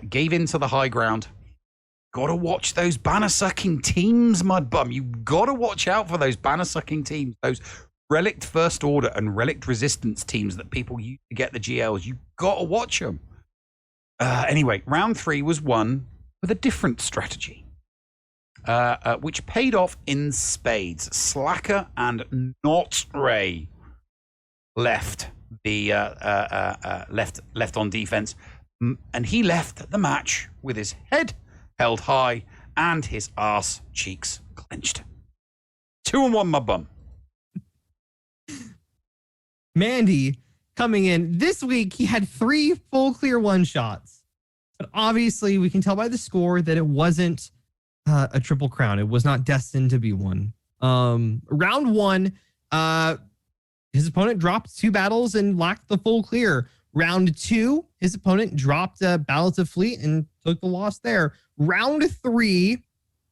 Speaker 2: gave in to the high ground. Got to watch those banner-sucking teams, Mud Bum. You got to watch out for those banner-sucking teams, those Relict First Order and Relict Resistance teams that people use to get the GLs. You got to watch them. Anyway, round 3 was won with a different strategy, which paid off in spades. Slacker and not Ray left the left on defense, and he left the match with his head held high and his arse cheeks clenched. 2-1, Mud Bum.
Speaker 3: Mandy coming in this week, he had 3 full clear one shots, but obviously we can tell by the score that it wasn't a triple crown. It was not destined to be one. Round 1, his opponent dropped 2 battles and lacked the full clear. Round 2, his opponent dropped Balance of Fleet and took the loss there. Round 3,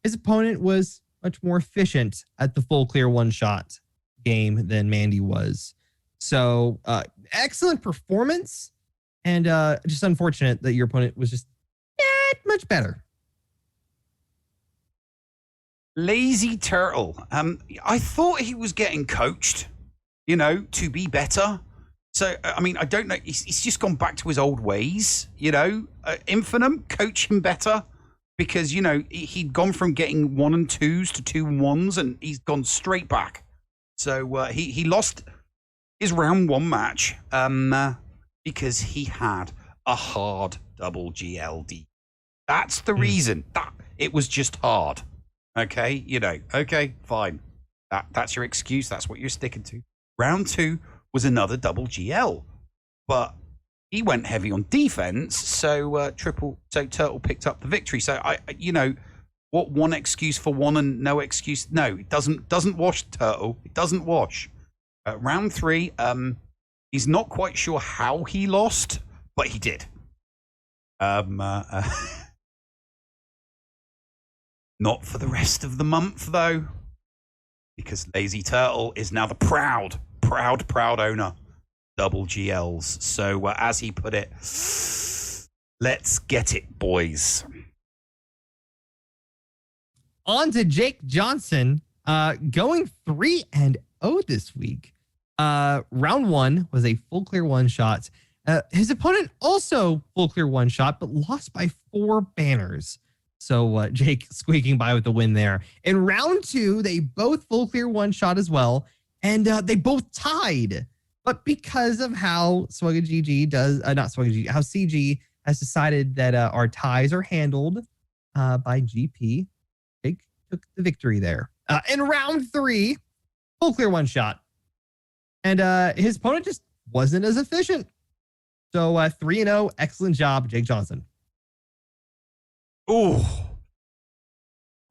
Speaker 3: his opponent was much more efficient at the full clear one shot game than Mandy was. So excellent performance, and just unfortunate that your opponent was just not much better.
Speaker 2: Lazy Turtle. I thought he was getting coached, to be better. So, I mean, I don't know. He's just gone back to his old ways, Infinum, coach him better. Because, he'd gone from getting 1 and 2s to 2 and 1s, and he's gone straight back. So he lost his round 1 match because he had a hard double GLD. That's the reason. That it was just hard. Okay, okay, fine. That's your excuse. That's what you're sticking to. Round 2 was another double GL, but he went heavy on defense. So Turtle picked up the victory. So what one excuse for one and no excuse? No, it doesn't wash, Turtle. It doesn't wash. Round 3, he's not quite sure how he lost, but he did. Not for the rest of the month, though, because Lazy Turtle is now the proud owner. Double GLs. So, as he put it, let's get it, boys.
Speaker 3: On to Jake Johnson, going 3-0 this week. Round 1 was a full clear one shot. His opponent also full clear one shot, but lost by 4 banners. So Jake squeaking by with the win there. In round 2, they both full clear one shot as well, and they both tied. But because of how SWGOH does, not SWGOH, how CG has decided that our ties are handled by GP, Jake took the victory there. In round 3, full clear one shot. And his opponent just wasn't as efficient. So 3-0, excellent job, Jake Johnson.
Speaker 2: Ooh.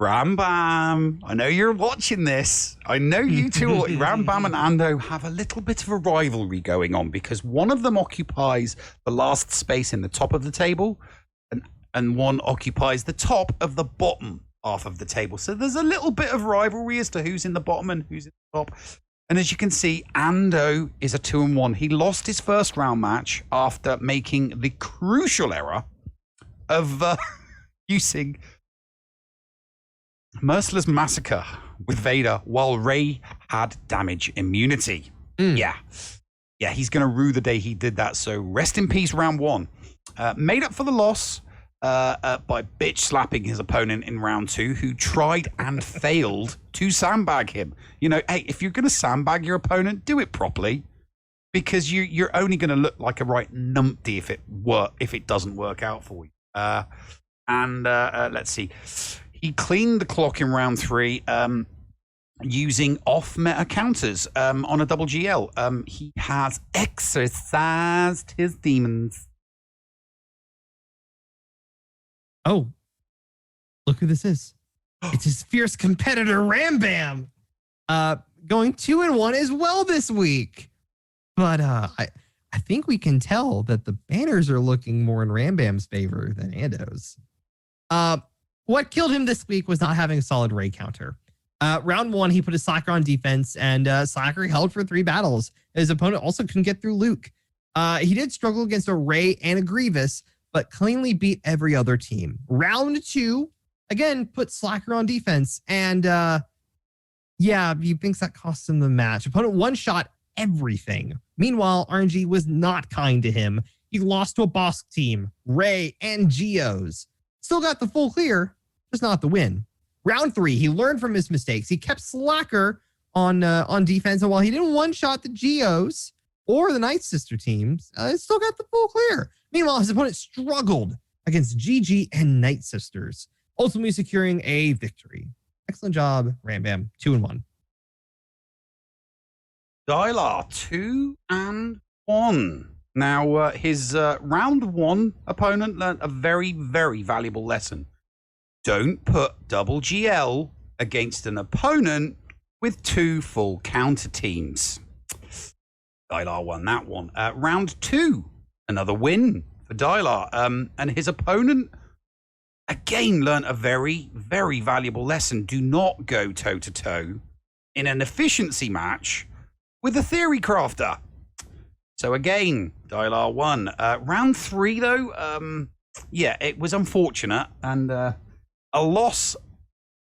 Speaker 2: Ram Bam, I know you're watching this. I know you two, Ram Bam and Ando, have a little bit of a rivalry going on because one of them occupies the last space in the top of the table and one occupies the top of the bottom half of the table. So there's a little bit of rivalry as to who's in the bottom and who's in the top. And as you can see, Ando is a 2-1. He lost his first round match after making the crucial error of using Merciless Massacre with Vader while Rey had damage immunity. Yeah, he's going to rue the day he did that. So rest in peace, round one. Made up for the loss by bitch slapping his opponent in round two, who tried and failed to sandbag him. You know, hey, if you're going to sandbag your opponent, do it properly, because you're only going to look like a right numpty if it doesn't work out for you. Let's see. He cleaned the clock in round three using off-meta counters on a double GL. He has exercised his demons.
Speaker 3: Oh, look who this is. It's his fierce competitor, Ram Bam. Going 2-1 as well this week. But I think we can tell that the banners are looking more in Ram Bam's favor than Ando's. What killed him this week was not having a solid Rey counter. Round one, he put his Slacker on defense, and Slacker held for 3 battles. His opponent also couldn't get through Luke. He did struggle against a Rey and a Grievous, but cleanly beat every other team. Round two, again, put Slacker on defense, and he thinks that cost him the match. Opponent one-shot everything. Meanwhile, RNG was not kind to him. He lost to a boss team, Rey and Geos. Still got the full clear, just not the win. Round three, he learned from his mistakes. He kept Slacker on defense, and while he didn't one-shot the Geos or the Night Sister teams, he still got the full clear. Meanwhile, his opponent struggled against GG and Night Sisters, ultimately securing a victory. Excellent job, Ram Bam. 2-1.
Speaker 2: Dylar, 2-1. Now, his round one opponent learned a very, very valuable lesson. Don't put double GL against an opponent with 2 full counter teams. Dylar won that one. Round two, another win for Dylar. And his opponent, again, learned a very, very valuable lesson. Do not go toe-to-toe in an efficiency match with a theory crafter. So again, Dylar won. Round three, though, it was unfortunate, and a loss.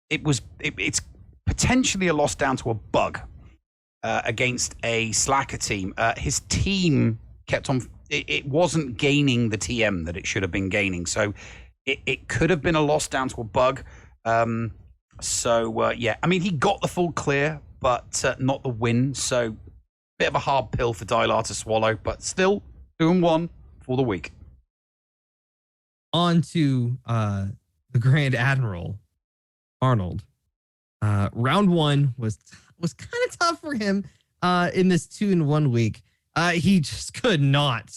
Speaker 2: It's potentially a loss down to a bug against a Slacker team. His team kept on. It wasn't gaining the TM that it should have been gaining, so it could have been a loss down to a bug. I mean, he got the full clear, but not the win. So bit of a hard pill for Dylar to swallow, but still 2-1 for the week.
Speaker 3: On to the Grand Admiral, Arnold. Round one was kind of tough for him in this 2-1 week. He just could not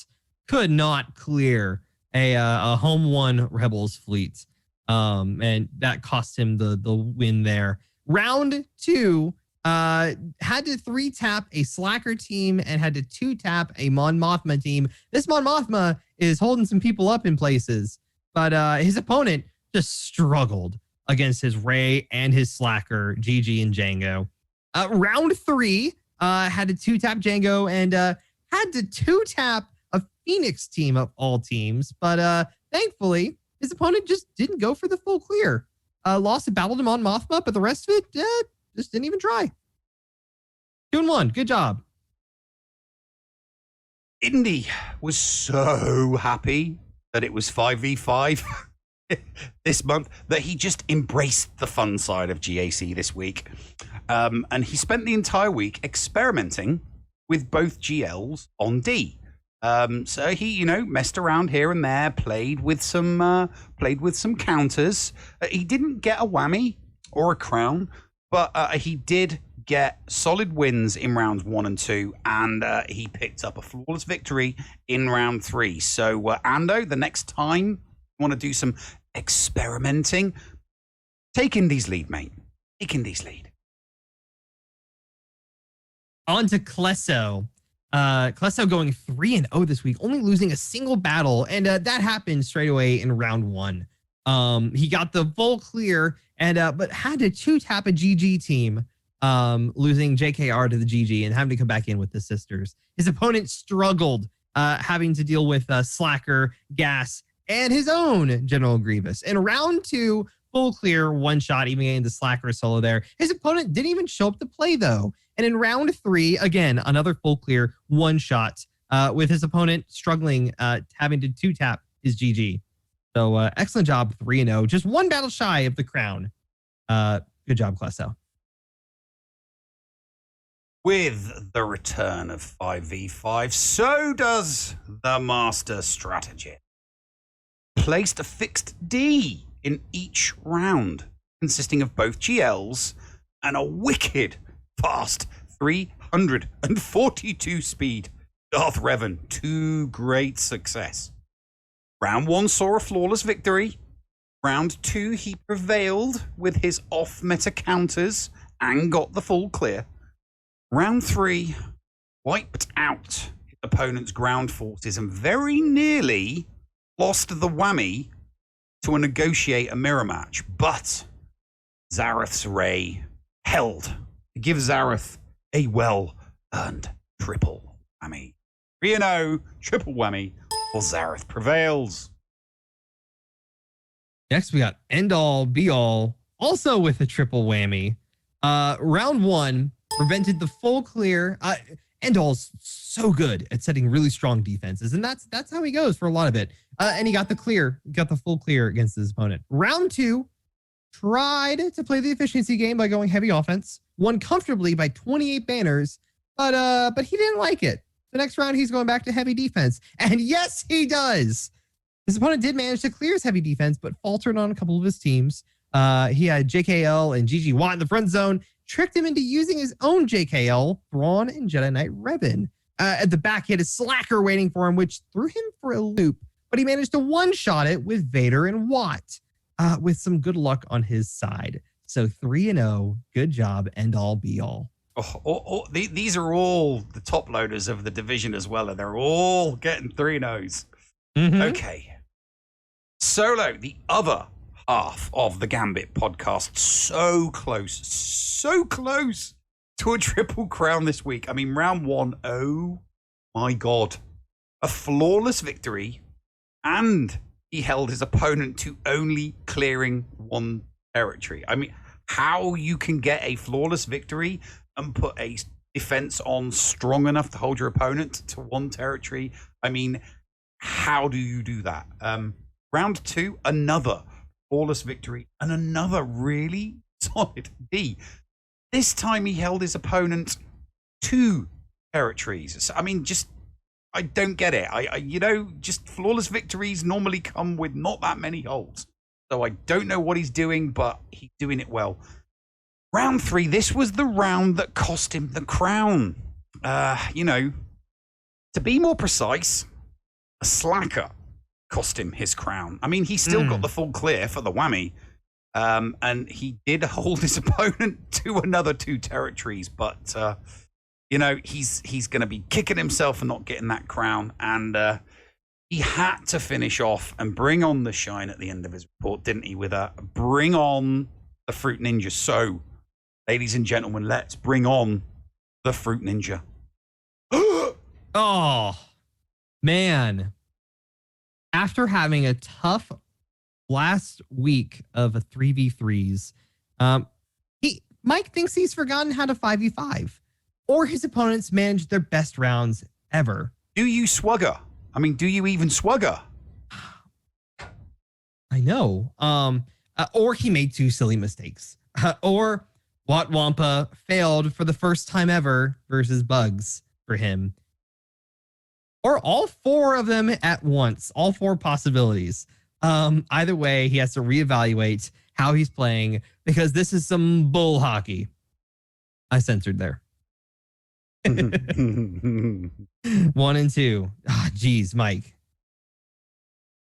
Speaker 3: clear a home one Rebels fleet, and that cost him the win there. Round two, had to 3-tap a Slacker team and had to 2-tap a Mon Mothma team. This Mon Mothma is holding some people up in places, but his opponent just struggled against his Rey and his Slacker, GG and Django. Round three, had to 2-tap Django and had to 2-tap a Phoenix team of all teams, but thankfully his opponent just didn't go for the full clear. Lost a battle to Mon Mothma, but the rest of it just didn't even try. 2-1. Good job.
Speaker 2: Indy was so happy that it was 5v5 this month that he just embraced the fun side of GAC this week. And he spent the entire week experimenting with both GLs on D. So he, messed around here and there, played with some counters. He didn't get a whammy or a crown, but he did get solid wins in rounds 1 and 2, and he picked up a flawless victory in round 3. So Ando, the next time you want to do some experimenting, Take Indy's lead, mate. Take Indy's lead.
Speaker 3: On to Klesso. Klesso going 3-0 this week, only losing a single battle, and that happened straight away in round 1. He got the full clear, and but had to 2-tap a GG team, losing JKR to the GG and having to come back in with the sisters. His opponent struggled, having to deal with Slacker, Gas, and his own General Grievous. In round 2, full clear, 1-shot, even getting the Slacker solo there. His opponent didn't even show up to play, though. And in round 3, again, another full clear, 1-shot, with his opponent struggling, having to 2-tap his GG. So excellent job, 3-0. Just one battle shy of the crown. Good job, Klesso.
Speaker 2: With the return of 5v5, so does the master strategy. Placed a fixed D in each round, consisting of both GLs and a wicked fast 342 speed Darth Revan to great success. Round 1 saw a flawless victory. Round 2, he prevailed with his off-meta counters and got the full clear. Round 3, wiped out his opponent's ground forces and very nearly lost the whammy to negotiate a mirror match. But Zareth's Ray held to give Zareth a well-earned triple whammy. 3-0, triple whammy, or Zareth prevails.
Speaker 3: Next, we got End All Be All, also with a triple whammy. Round 1 prevented the full clear. End All's so good at setting really strong defenses, and that's how he goes for a lot of it. And he got the clear, got the full clear against his opponent. Round 2 tried to play the efficiency game by going heavy offense, won comfortably by 28 banners, but he didn't like it. The next round, he's going back to heavy defense, and yes, he does. His opponent did manage to clear his heavy defense, but faltered on a couple of his teams. He had JKL and GG Watt in the front zone, tricked him into using his own JKL, Thrawn and Jedi Knight Revan. At the back, he had a Slacker waiting for him, which threw him for a loop, but he managed to one-shot it with Vader and Watt, with some good luck on his side. So 3-0, good job, End All Be All.
Speaker 2: These are all the top loaders of the division as well, and they're all getting 3-0s.
Speaker 3: Mm-hmm.
Speaker 2: Okay. Solo, the other half of the Gambit podcast, so close to a triple crown this week. I mean, round 1, oh my God. A flawless victory, and he held his opponent to only clearing 1 territory. I mean, how you can get a flawless victory and put a defense on strong enough to hold your opponent to 1 territory. I mean, how do you do that? Round 2, another flawless victory and another really solid D. This time he held his opponent 2 territories. So, I mean, I don't get it. Just flawless victories normally come with not that many holds. So I don't know what he's doing, but he's doing it well. Round 3, this was the round that cost him the crown. To be more precise, a Slacker cost him his crown. I mean, he still got the full clear for the whammy, and he did hold his opponent to another 2 territories, but he's going to be kicking himself for not getting that crown, and he had to finish off and bring on the shine at the end of his report, didn't he, with a bring on the Fruit Ninja. So, ladies and gentlemen, let's bring on the Fruit Ninja.
Speaker 3: Oh, man. After having a tough last week of 3v3s, Mike thinks he's forgotten how to 5v5, or his opponents managed their best rounds ever.
Speaker 2: Do you swugger? I mean, do you even swugger?
Speaker 3: I know. Or he made 2 silly mistakes. Or Wat Wampa failed for the first time ever versus Bugs for him. Or all 4 of them at once. All 4 possibilities. Either way, he has to reevaluate how he's playing, because this is some bull hockey. I censored there. 1 and 2. Geez, Mike.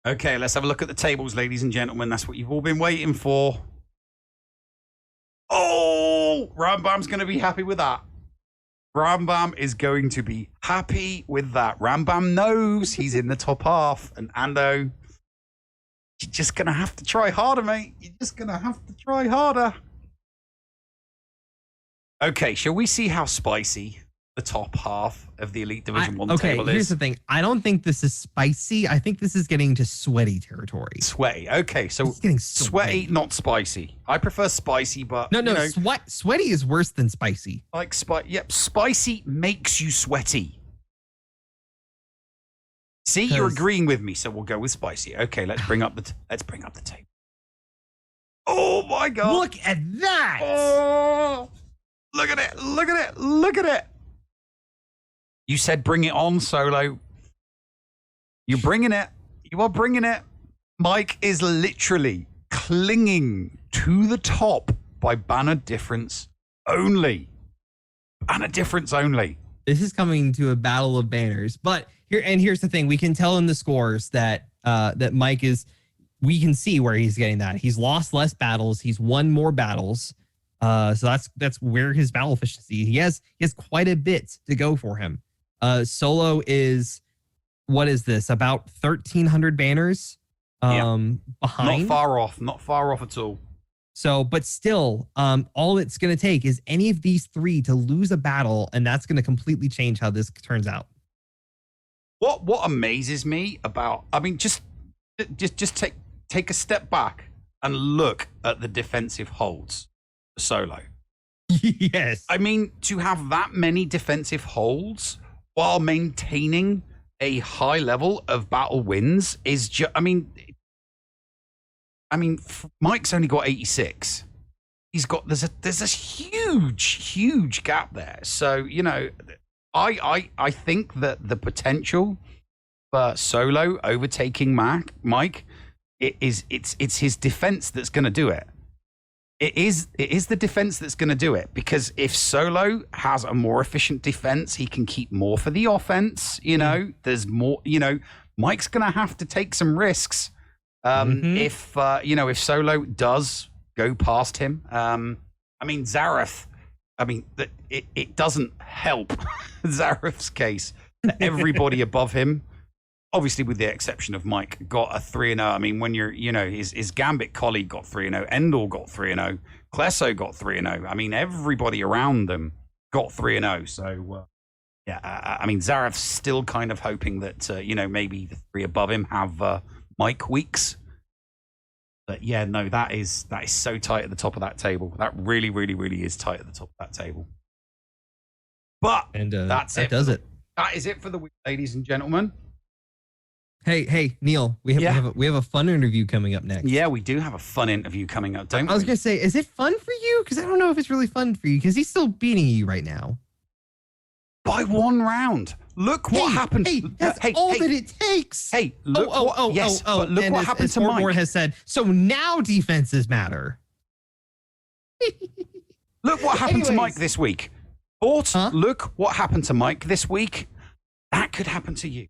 Speaker 2: Okay, let's have a look at the tables, ladies and gentlemen. That's what you've all been waiting for. Rambam's going to be happy with that. Rambam is going to be happy with that. Rambam knows he's in the top half. And Ando, you're just going to have to try harder, mate. You're just going to have to try harder. Okay, shall we see how spicy the top half of the Elite Division 1 table is?
Speaker 3: Okay, here's the thing. I don't think this is spicy. I think this is getting to sweaty territory.
Speaker 2: Sweaty. Okay, so
Speaker 3: it's getting
Speaker 2: sweaty, not spicy. I prefer spicy, but
Speaker 3: no, sweaty is worse than spicy.
Speaker 2: Like spicy makes you sweaty. See, you're agreeing with me, so we'll go with spicy. Okay, let's bring up the table. Oh my God!
Speaker 3: Look at that!
Speaker 2: Oh, look at it! Look at it! Look at it! You said bring it on, Solo. You're bringing it. You are bringing it. Mike is literally clinging to the top by banner difference only. Banner difference only.
Speaker 3: This is coming to a battle of banners. But here's the thing. We can tell in the scores that that Mike is, we can see where he's getting that. He's lost less battles. He's won more battles. So that's where his battle efficiency. He has quite a bit to go for him. Solo is, what is this? About 1,300 banners behind.
Speaker 2: Not far off at all.
Speaker 3: So, but still, all it's going to take is any of these three to lose a battle, and that's going to completely change how this turns out.
Speaker 2: What amazes me about, I mean, just take a step back and look at the defensive holds for Solo.
Speaker 3: Yes.
Speaker 2: I mean, to have that many defensive holds while maintaining a high level of battle wins is just, I mean, Mike's only got 86. He's got, there's a huge gap there. So, you know, I think that the potential for Solo overtaking Mike, it's his defense that's going to do it. It is the defense that's going to do it, because if Solo has a more efficient defense, he can keep more for the offense. You know, there's more. You know, Mike's going to have to take some risks if Solo does go past him. I mean, Zareth. I mean, it doesn't help Zareth's case that everybody above him, obviously with the exception of Mike, got a 3-0. I mean, when you're, you know, his Gambit colleague got 3-0, Endor got 3-0, Klesso got 3-0. I mean, everybody around them got 3-0. So, I mean, Zareth's still kind of hoping that, maybe the three above him have Mike weeks. But yeah, no, that is so tight at the top of that table. That really, really, really is tight at the top of that table. But that's it. That is it for the week, ladies and gentlemen.
Speaker 3: Hey, Neil, we have a fun interview coming up next.
Speaker 2: Yeah, we do have a fun interview coming up, don't we?
Speaker 3: I was going to say, is it fun for you? Because I don't know if it's really fun for you, because he's still beating you right now.
Speaker 2: By 1 round. Look what happened.
Speaker 3: Hey, that's all that it takes.
Speaker 2: Hey, look but look what happened to Mike.
Speaker 3: Fortmore has said, so now defenses matter.
Speaker 2: Look what happened to Mike this week. Look what happened to Mike this week. That could happen to you.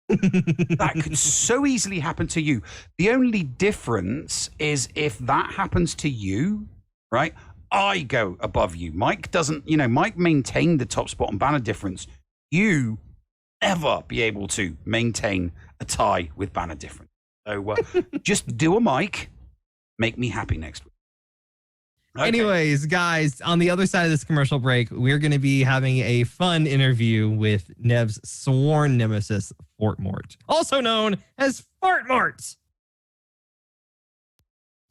Speaker 2: That could so easily happen to you. The only difference is if that happens to you, right? I go above you. Mike doesn't, Mike maintained the top spot on banner difference. You never be able to maintain a tie with banner difference. So just do a Mike. Make me happy next week. Okay.
Speaker 3: Anyways, guys, on the other side of this commercial break, we're going to be having a fun interview with Nev's sworn nemesis, Fortmort, also known as Fortmort. See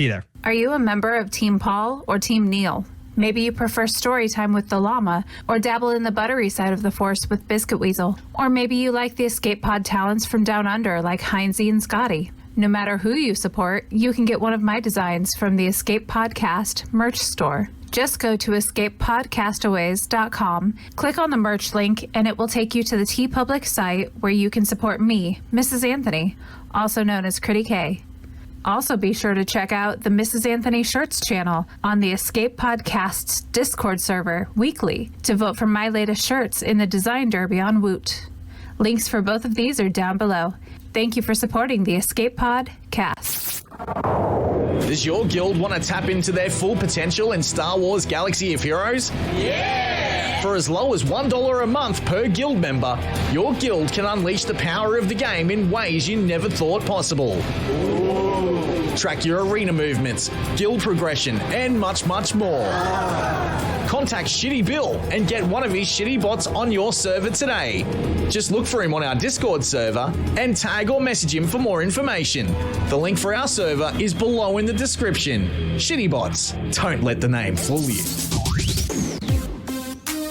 Speaker 3: you there.
Speaker 5: Are you a member of Team Paul or Team Neil? Maybe you prefer story time with the llama, or dabble in the buttery side of the force with Biscuit Weasel. Or maybe you like the escape pod talents from down under like Heinzie and Scotty. No matter who you support, you can get one of my designs from the Escape Podcast merch store. Just go to escapepodcastaways.com, click on the merch link, and it will take you to the TeePublic site where you can support me, Mrs. Anthony, also known as Critty K. Also be sure to check out the Mrs. Anthony Shirts channel on the Escape Podcast's Discord server weekly to vote for my latest shirts in the Design Derby on Woot. Links for both of these are down below. Thank you for supporting the Escape Podcast.
Speaker 4: Does your guild want to tap into their full potential in Star Wars Galaxy of Heroes? Yeah! For as low as $1 a month per guild member, your guild can unleash the power of the game in ways you never thought possible. Ooh. Track your arena movements, guild progression, and much, much more. Contact Shitty Bill and get one of his shitty bots on your server today. Just look for him on our Discord server and tag or message him for more information. The link for our server is below in the description. Shitty bots, don't let the name fool you.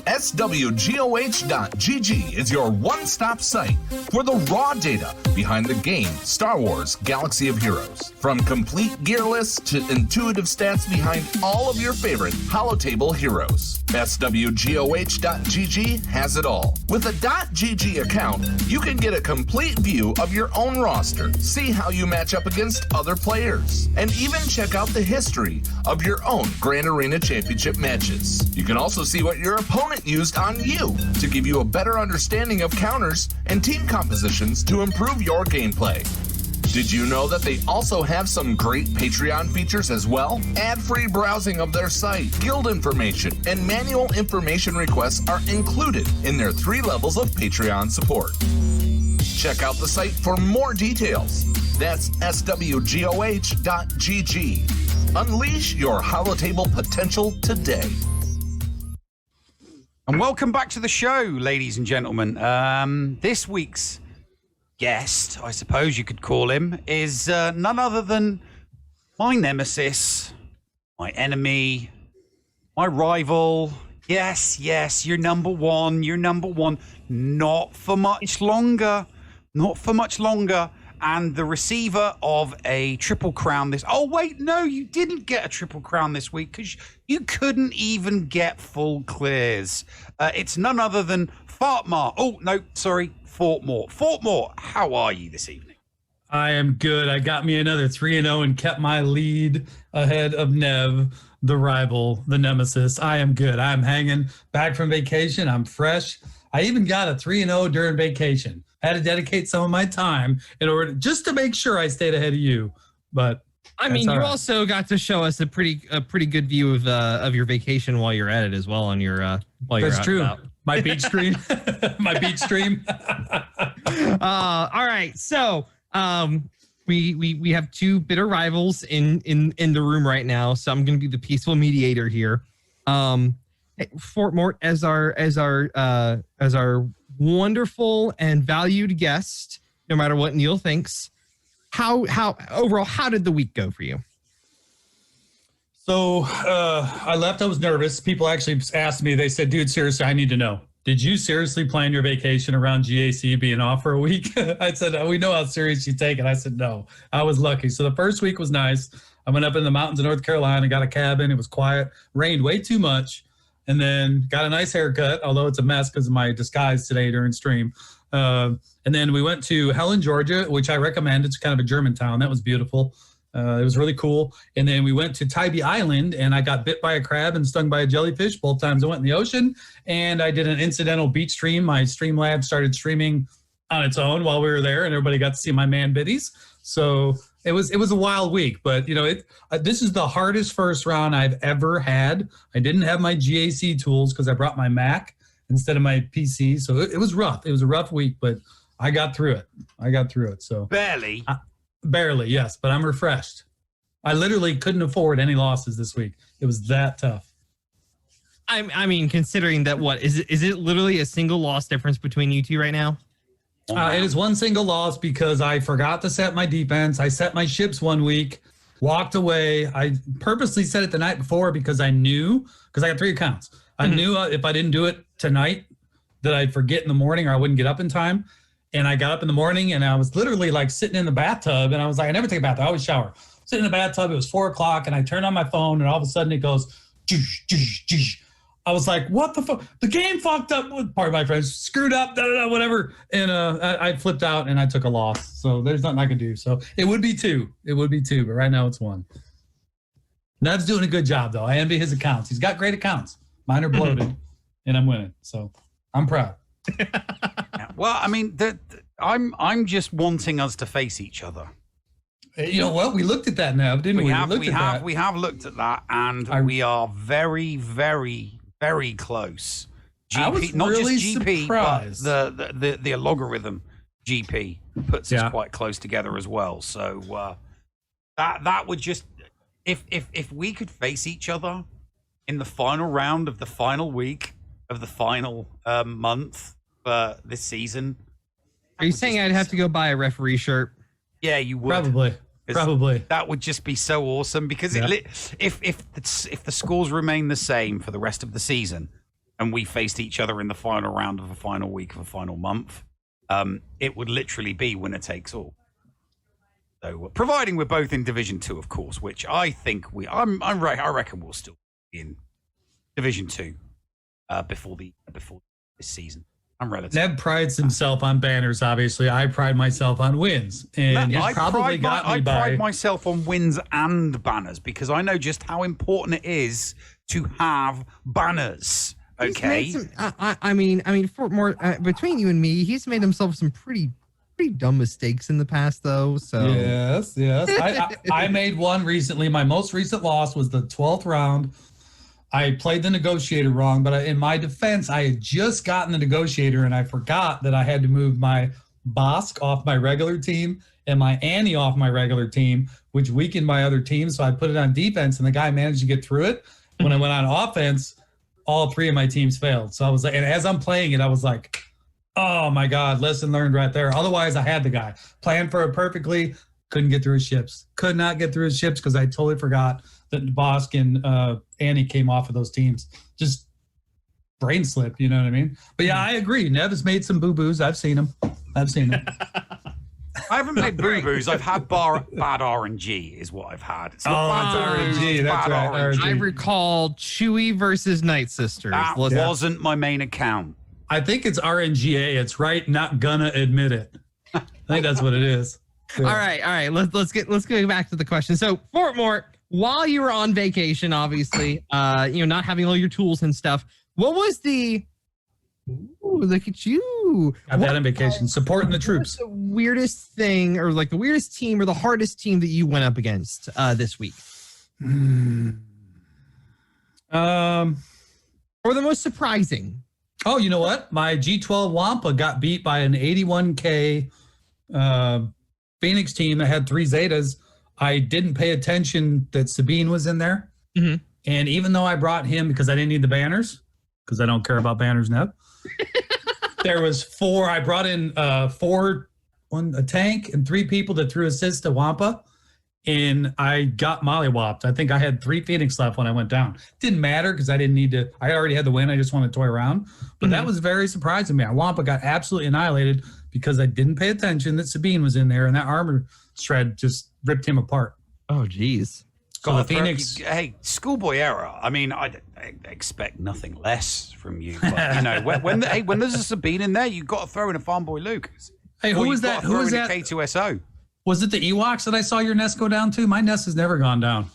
Speaker 1: SWGOH.GG is your one-stop site for the raw data behind the game Star Wars Galaxy of Heroes. From complete gear lists to intuitive stats behind all of your favorite holotable heroes. SWGOH.GG has it all. With a .GG account, you can get a complete view of your own roster, see how you match up against other players, and even check out the history of your own Grand Arena Championship matches. You can also see what your opponent used on you to give you a better understanding of counters and team compositions to improve your gameplay. Did you know that they also have some great Patreon features as well? Ad-free browsing of their site, guild information, and manual information requests are included in their 3 levels of Patreon support. Check out the site for more details. That's SWGOH.GG. Unleash your holotable potential today.
Speaker 2: And welcome back to the show, ladies and gentlemen. This week's guest, I suppose you could call him, is none other than my nemesis, my enemy, my rival. Yes, you're number one. Not for much longer. And the receiver of a triple crown this... Oh, wait, no, you didn't get a triple crown this week because you couldn't even get full clears. It's none other than Fartmar. Oh, no, sorry, Fortmore. Fortmore, how are you this evening?
Speaker 6: I am good. I got me another 3-0 and kept my lead ahead of Nev, the rival, the nemesis. I am good. I'm hanging back from vacation. I'm fresh. I even got a 3-0 during vacation. I had to dedicate some of my time in order just to make sure I stayed ahead of you. But
Speaker 3: I mean, you also got to show us a pretty good view of your vacation while you're at it as well on your while you're
Speaker 6: That's
Speaker 3: out
Speaker 6: true.
Speaker 3: and about.
Speaker 6: My beach stream. My beach stream.
Speaker 3: All right. So we have 2 bitter rivals in the room right now. So I'm going to be the peaceful mediator here. Fort Mort as our wonderful and valued guest, no matter what Neil thinks. How overall, how did the week go for you?
Speaker 6: So I left. I was nervous. People actually asked me. They said, "Dude, seriously, I need to know. Did you seriously plan your vacation around GAC being off for a week?" I said, "We know how serious you take it." I said, "No, I was lucky." So the first week was nice. I went up in the mountains of North Carolina, got a cabin. It was quiet. Rained way too much, and then got a nice haircut. Although it's a mess because of my disguise today during stream. And then we went to Helen, Georgia, which I recommend. It's kind of a German town. That was beautiful. It was really cool. And then we went to Tybee Island, and I got bit by a crab and stung by a jellyfish. Both times I went in the ocean, and I did an incidental beach stream. My Streamlabs started streaming on its own while we were there, and everybody got to see my man biddies. So it was a wild week, but this is the hardest first round I've ever had. I didn't have my GAC tools because I brought my Mac instead of my PC. So it was rough. It was a rough week, but I got through it. So
Speaker 2: Barely.
Speaker 6: Barely, yes, but I'm refreshed. I literally couldn't afford any losses this week. It was that tough.
Speaker 3: I mean, considering that, what is it literally a single loss difference between you two right now?
Speaker 6: It is one single loss because I forgot to set my defense. I set my ships one week, walked away. I purposely set it the night before because I knew, because I got 3 accounts. I knew if I didn't do it tonight that I'd forget in the morning or I wouldn't get up in time. And I got up in the morning and I was literally like sitting in the bathtub, and I was like, I never take a bath. I always shower. Sitting in the bathtub. It was 4 o'clock, and I turned on my phone, and all of a sudden it goes, "Jish, jish, jish." I was like, what the fuck? The game fucked up. Part of my friends screwed up, whatever. And I flipped out and I took a loss. So there's nothing I can do. So it would be 2. But right now it's 1. Nev's doing a good job though. I envy his accounts. He's got great accounts. Mine are bloated, and I'm winning. So I'm proud.
Speaker 2: Well, I mean, I'm just wanting us to face each other.
Speaker 6: You know what? We looked at that now, didn't we?
Speaker 2: We have
Speaker 6: looked
Speaker 2: looked at that, and we are very, very, very close. GP,
Speaker 6: I was
Speaker 2: not
Speaker 6: really
Speaker 2: just GP,
Speaker 6: surprised.
Speaker 2: but the logarithm GP puts us quite close together as well. So that would just if we could face each other in the final round of the final week of the final month for this season.
Speaker 3: Are you saying I'd have to go buy a referee shirt?
Speaker 2: Yeah, you would.
Speaker 6: Probably.
Speaker 2: That would just be so awesome because if the scores remain the same for the rest of the season and we faced each other in the final round of a final week of a final month, it would literally be winner takes all. So, providing we're both in Division 2, of course, which I think I reckon we'll still be in Division 2 before this season. I'm relative.
Speaker 6: Neb prides himself on banners, obviously. I pride myself on wins. And
Speaker 2: I pride myself on wins and banners because I know just how important it is to have banners. Okay.
Speaker 3: I mean, for more between you and me, he's made himself some pretty dumb mistakes in the past, though. So
Speaker 6: yes. I made one recently. My most recent loss was the 12th round. I played the negotiator wrong, but in my defense, I had just gotten the negotiator, and I forgot that I had to move my Bosk off my regular team and my Annie off my regular team, which weakened my other team. So I put it on defense, and the guy managed to get through it. When I went on offense, all three of my teams failed. So I was like, and as I'm playing it, I was like, oh my God, lesson learned right there. Otherwise, I had the guy planned for it perfectly. Couldn't get through his ships. Could not get through his ships because I totally forgot that Bosk and Annie came off of those teams. Just brain slip, you know what I mean? But yeah, I agree. Nev has made some boo-boos. I've seen them.
Speaker 2: I haven't made boo-boos. I've had bad RNG is what I've had. It's
Speaker 6: not bad RNG. That's right. RNG.
Speaker 3: I recall Chewy versus Night Sisters.
Speaker 2: That wasn't my main account.
Speaker 6: I think it's RNGA. It's right. Not gonna admit it. I think that's what it is. Yeah.
Speaker 3: All right. Let's go back to the question. So Fortmore, while you were on vacation, obviously, not having all your tools and stuff, what was the? Ooh, look at you!
Speaker 6: Got that on vacation, supporting the troops.
Speaker 3: What was the weirdest thing, or like the weirdest team, or the hardest team that you went up against this week? Or the most surprising?
Speaker 6: Oh, you know what? My G12 Wampa got beat by an 81K Phoenix team that had 3 Zetas. I didn't pay attention that Sabine was in there. Mm-hmm. And even though I brought him because I didn't need the banners, because I don't care about banners now, there was 4. I brought in 4, a tank and 3 people that threw assists to Wampa. And I got mollywopped. I think I had 3 Phoenix left when I went down. Didn't matter because I didn't need to. I already had the win. I just wanted to toy around. But that was very surprising to me. Wampa got absolutely annihilated because I didn't pay attention that Sabine was in there, and that armor shred just ripped him apart.
Speaker 3: Oh, geez.
Speaker 6: So the Phoenix.
Speaker 2: Hey, schoolboy error. I mean, I expect nothing less from you. But, when there's a Sabine in there, you've got to throw in a Farm Boy Lucas.
Speaker 6: Hey, who was that? Who was that?
Speaker 2: K2SO.
Speaker 6: Was it the Ewoks that I saw your nest go down to? My nest has never gone down.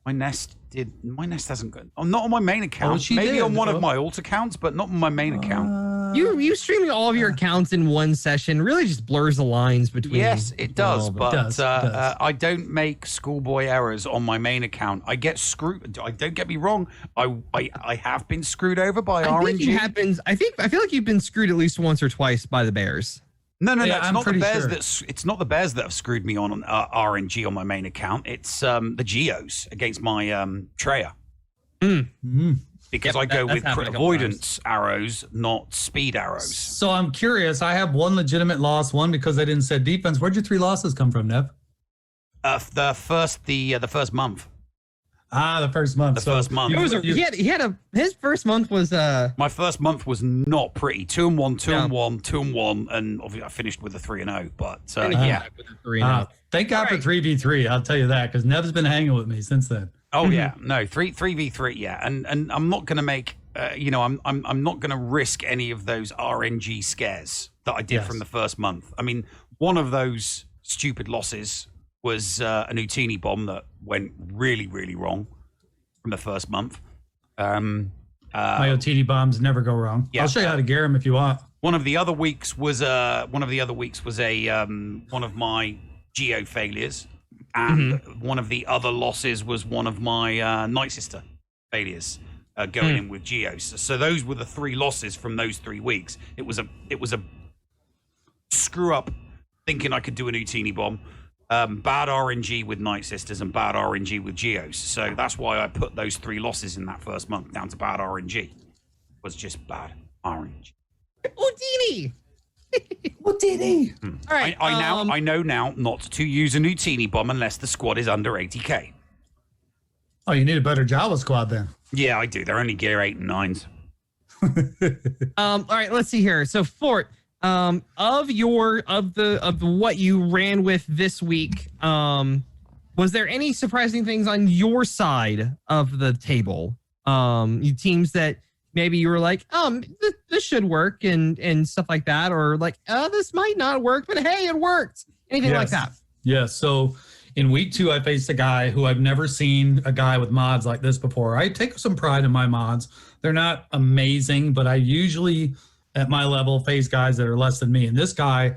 Speaker 2: My nest hasn't gone. Oh, not on my main account. Maybe on one of my alt accounts, but not on my main account.
Speaker 3: You streaming all of your accounts in one session really just blurs the lines between.
Speaker 2: Yes, it does. But I don't make schoolboy errors on my main account. I get screwed. Don't get me wrong. I have been screwed over by RNG.
Speaker 3: I think it happens. I feel like you've been screwed at least once or twice by the Bears.
Speaker 2: No, it's not the Bears it's not the Bears that have screwed me on RNG on my main account. It's the Geos against my Treya. Because I go with crit avoidance arrows, not speed arrows.
Speaker 6: So I'm curious. I have one legitimate loss, one because I didn't set defense. Where'd your 3 losses come from, Nev?
Speaker 2: The first month.
Speaker 6: The first month.
Speaker 2: First month.
Speaker 3: His first month was
Speaker 2: my first month was not pretty. 2-1, 2-1, 2-1, and obviously I finished with a 3-0. But
Speaker 6: thank God for 3v3. I'll tell you that because Nev's been hanging with me since then.
Speaker 2: Oh yeah, no 3v3. Yeah, and I'm not gonna make I'm not gonna risk any of those RNG scares that I did from the first month. I mean, one of those stupid losses was a Nutini bomb that went really, really wrong from the first month. My
Speaker 6: Otini bombs never go wrong. Yeah, I'll show you how to gear them if you want.
Speaker 2: One of the other weeks was one of my Geo failures, and one of the other losses was one of my Night Sister failures going in with Geos. So those were the 3 losses from those 3 weeks. It was a screw up thinking I could do an Utini bomb. Bad RNG with Night Sisters and bad RNG with Geos. So that's why I put those 3 losses in that first month down to bad RNG. It was just bad RNG.
Speaker 3: Utini!
Speaker 4: Utini!
Speaker 3: All right.
Speaker 2: I know now not to use an Utini bomb unless the squad is under 80k.
Speaker 6: Oh, you need a better Java squad then.
Speaker 2: Yeah, I do. They're only gear 8 and 9s.
Speaker 3: All right, let's see here. So Fort, of what you ran with this week, was there any surprising things on your side of the table? Teams that maybe you were like, this should work and stuff like that, or like, this might not work, but hey, it worked. Anything like that?
Speaker 6: Yeah. So in week 2, I faced a guy who I've never seen a guy with mods like this before. I take some pride in my mods. They're not amazing, but I usually at my level face guys that are less than me. And this guy,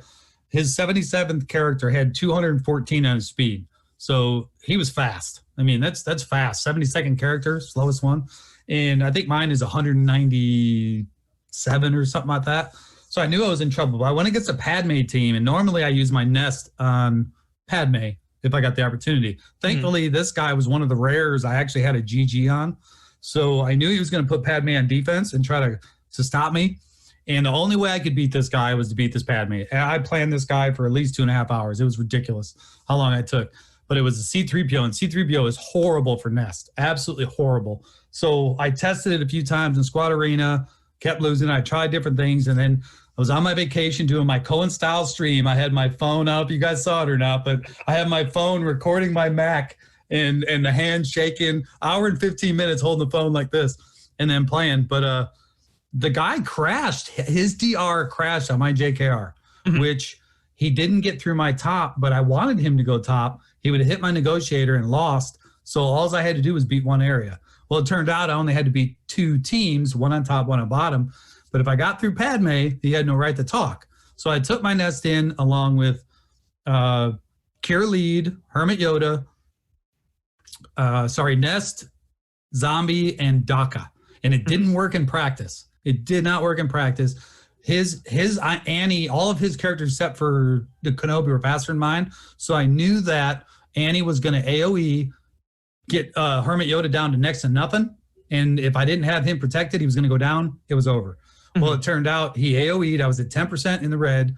Speaker 6: his 77th character had 214 on his speed. So he was fast. I mean, that's fast. 72nd character, slowest one. And I think mine is 197 or something like that. So I knew I was in trouble. But I went against a Padme team, and normally I use my nest on Padme if I got the opportunity. Thankfully, this guy was one of the rares I actually had a GG on. So I knew he was going to put Padme on defense and try to stop me. And the only way I could beat this guy was to beat this Padme. And I planned this guy for at least 2.5 hours. It was ridiculous how long it took. But it was a C-3PO, and C-3PO is horrible for Nest. Absolutely horrible. So I tested it a few times in Squad Arena, kept losing. I tried different things, and then I was on my vacation doing my Cohen style stream. I had my phone up. You guys saw it or not, but I had my phone recording my Mac and the hand shaking, hour and 15 minutes holding the phone like this and then playing. But the guy crashed. His DR crashed on my JKR, which he didn't get through my top, but I wanted him to go top. He would have hit my negotiator and lost. So all I had to do was beat one area. Well, it turned out I only had to beat 2 teams, one on top, one on bottom. But if I got through Padme, he had no right to talk. So I took my nest in along with Kira Lead, Hermit Yoda, Nest, Zombie, and Daka. And it didn't work in practice. It did not work in practice. His Annie, all of his characters except for the Kenobi were faster than mine. So I knew that Annie was going to AoE, get Hermit Yoda down to next to nothing. And if I didn't have him protected, he was going to go down. It was over. Well, it turned out he AoE'd. I was at 10% in the red.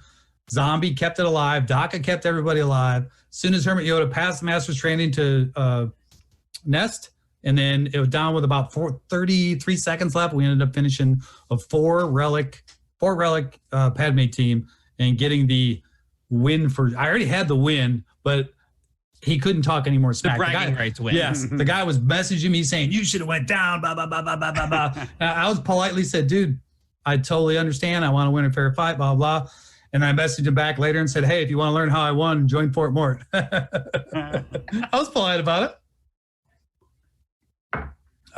Speaker 6: Zombie kept it alive. Daka kept everybody alive. As soon as Hermit Yoda passed the Master's Training to Nest, and then it was down with about 33 seconds left. We ended up finishing a 4 relic Padme team and getting the win for. I already had the win, but he couldn't talk any more smack.
Speaker 3: The bragging rights win.
Speaker 6: Yes, the guy was messaging me saying you should have went down. Blah blah blah blah blah blah blah. I was politely said, dude, I totally understand. I want to win a fair fight. Blah blah. And I messaged him back later and said, hey, if you want to learn how I won, join Fort Mort. I was polite about it.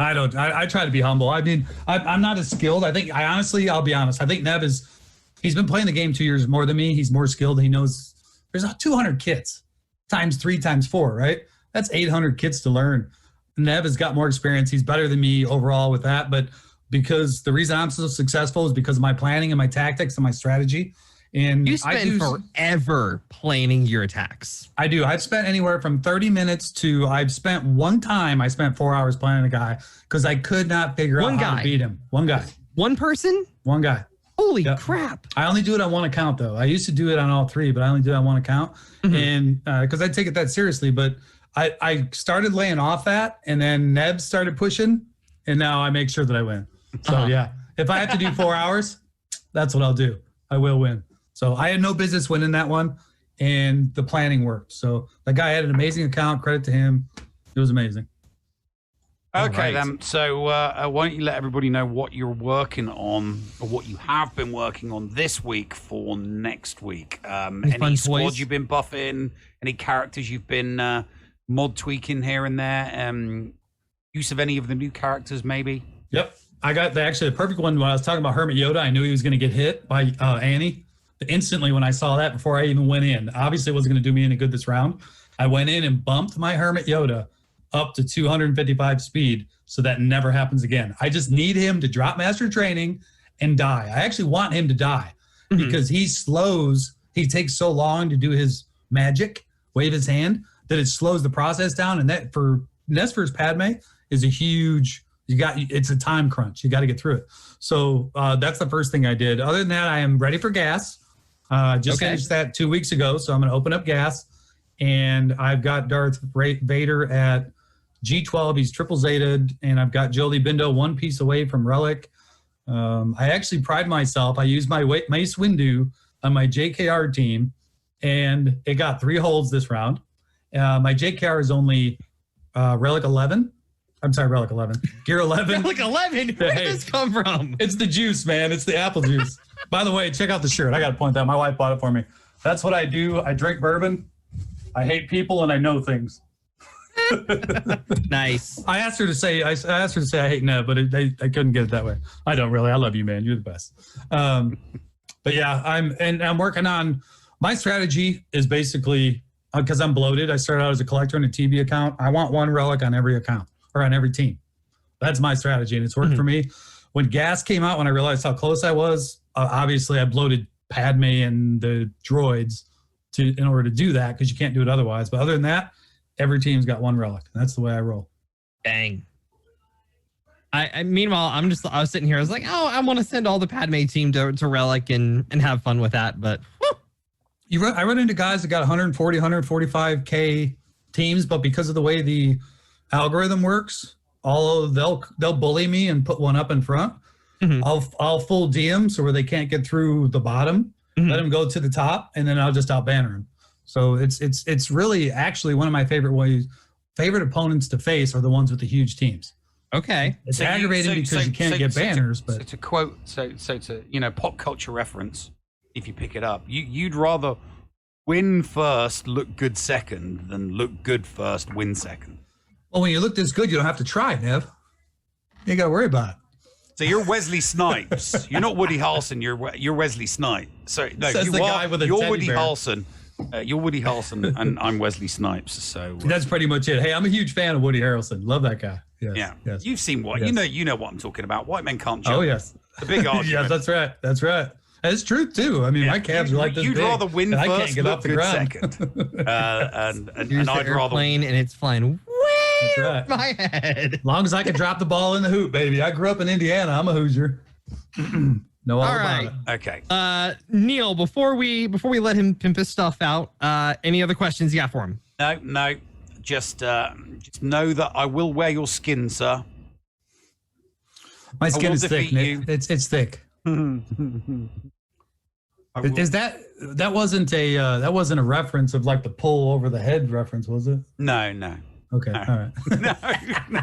Speaker 6: I try to be humble. I mean, I'm not as skilled. I'll be honest. I think Nev he's been playing the game 2 years more than me. He's more skilled. He knows there's 200 kits times 3 times 4, right? That's 800 kits to learn. Nev has got more experience. He's better than me overall with that. But because the reason I'm so successful is because of my planning and my tactics and my strategy. And
Speaker 3: you spend forever planning your attacks.
Speaker 6: I do. I've spent anywhere from 30 minutes to I spent 4 hours planning a guy because I could not figure out how to beat him. One guy.
Speaker 3: One person?
Speaker 6: One guy.
Speaker 3: Holy crap.
Speaker 6: I only do it on one account, though. I used to do it on all 3, but I only do it on one account. And because I take it that seriously. But I started laying off that, and then Neb started pushing, and now I make sure that I win. So, yeah. If I have to do 4 hours, that's what I'll do. I will win. So I had no business winning that one, and the planning worked. So the guy had an amazing account. Credit to him. It was amazing.
Speaker 2: Okay, then. So why don't you let everybody know what you're working on, or what you have been working on this week for next week? Any squads you've been buffing? Any characters you've been mod tweaking here and there? Use of any of the new characters, maybe? Yep.
Speaker 6: I got the perfect one when I was talking about Hermit Yoda. I knew he was going to get hit by Annie. instantly when I saw that before I even went in, obviously it wasn't going to do me any good this round. I went in and bumped my Hermit Yoda up to 255 speed so that never happens again. I just need him to drop master training and die. I actually want him to die because he takes so long to do his magic, wave his hand, that it slows the process down. And that for Nesfer's Padme is a huge, it's a time crunch. You got to get through it. So that's the first thing I did. Other than that, I am ready for gas. Just finished that 2 weeks ago. So I'm going to open up gas. And I've got Darth Vader at G12. He's triple zetaed. And I've got Jolie Bindo one piece away from Relic. I actually pride myself. I used my Mace Windu on my JKR team, and it got 3 holds this round. My JKR is only Relic 11. I'm sorry, Relic 11. Gear 11.
Speaker 3: Relic 11? Where did this come from?
Speaker 6: It's the juice, man. It's the apple juice. By the way, check out the shirt. I got to point that out. My wife bought it for me. That's what I do. I drink bourbon. I hate people, and I know things.
Speaker 3: Nice.
Speaker 6: I asked her to say I hate Nev, but I couldn't get it that way. I don't really. I love you, man. You're the best. But yeah, I'm working on my strategy is basically because I'm bloated. I started out as a collector in a TB account. I want 1 relic on every account or on every team. That's my strategy, and it's worked for me. When gas came out, when I realized how close I was, obviously I bloated Padme and the droids in order to do that because you can't do it otherwise. But other than that, every team's got 1 relic. That's the way I roll.
Speaker 3: Dang. Meanwhile, I was sitting here. I was like, oh, I want to send all the Padme team to Relic and have fun with that. But
Speaker 6: I run into guys that got 140, 145K teams, but because of the way the algorithm works, they'll bully me and put 1 up in front. I'll full DM so where they can't get through the bottom. Let them go to the top, and then I'll just out banner them. So it's really actually one of my favorite opponents to face are the ones with the huge teams.
Speaker 3: Okay,
Speaker 6: it's aggravating because you can't get banners. But
Speaker 2: to quote, to pop culture reference, if you pick it up, you'd rather win first, look good second, than look good first, win second.
Speaker 6: Well, when you look this good, you don't have to try, Nev. You got to worry about it.
Speaker 2: So you're Wesley Snipes. You're not Woody Harrelson. You're Wesley Snipes. So no,
Speaker 6: Says the guy with a
Speaker 2: you're
Speaker 6: teddy
Speaker 2: Woody
Speaker 6: bear.
Speaker 2: Harrelson. You're Woody Harrelson, and I'm Wesley Snipes. So
Speaker 6: that's pretty much it. Hey, I'm a huge fan of Woody Harrelson. Love that guy. Yes,
Speaker 2: yeah,
Speaker 6: yes.
Speaker 2: You've seen what
Speaker 6: Yes.
Speaker 2: you know what I'm talking about. White men can't jump.
Speaker 6: Oh yes,
Speaker 2: the big argument.
Speaker 6: Yes, that's right. That's right. It's true too. I mean, my calves are like this
Speaker 2: You'd
Speaker 6: big,
Speaker 2: rather win
Speaker 6: and
Speaker 2: first,
Speaker 6: I can't get
Speaker 2: look
Speaker 6: off the
Speaker 2: good
Speaker 6: ground.
Speaker 2: second. And
Speaker 3: here's
Speaker 2: I'd
Speaker 3: the
Speaker 2: rather.
Speaker 3: airplane, and it's flying way
Speaker 6: That's right.
Speaker 3: over my head.
Speaker 6: As long as I can drop the ball in the hoop, baby. I grew up in Indiana. I'm a Hoosier. Know all
Speaker 3: All
Speaker 6: about
Speaker 3: right.
Speaker 6: it.
Speaker 2: Okay.
Speaker 3: Neil, before we let him pimp his stuff out, any other questions you got for him?
Speaker 2: No. Just know that I will wear your skin, sir.
Speaker 6: My skin is thick,
Speaker 2: defeat
Speaker 6: Nick.
Speaker 2: you.
Speaker 6: It's thick. Is that wasn't a reference of like the pull over the head reference, was it?
Speaker 2: No.
Speaker 6: Okay.
Speaker 2: No.
Speaker 6: All right.
Speaker 2: No.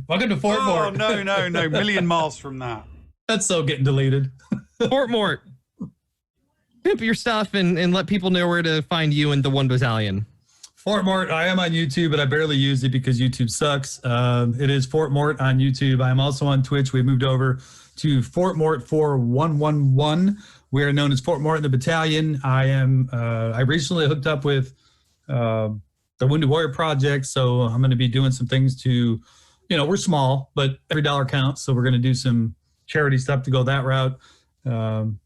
Speaker 6: Welcome to Fort Mort.
Speaker 2: No. Million miles from that.
Speaker 6: That's so getting deleted.
Speaker 3: Fort Mort, pimp your stuff and let people know where to find you and the 1 Battalion.
Speaker 6: Fort Mort, I am on YouTube, but I barely use it because YouTube sucks. It is Fort Mort on YouTube. I am also on Twitch. We moved over to Fort Mort 4111. We are known as Fort Mort in the Battalion. I recently hooked up with the Wounded Warrior Project, so I'm going to be doing some things to, we're small, but every dollar counts. So we're going to do some charity stuff to go that route. And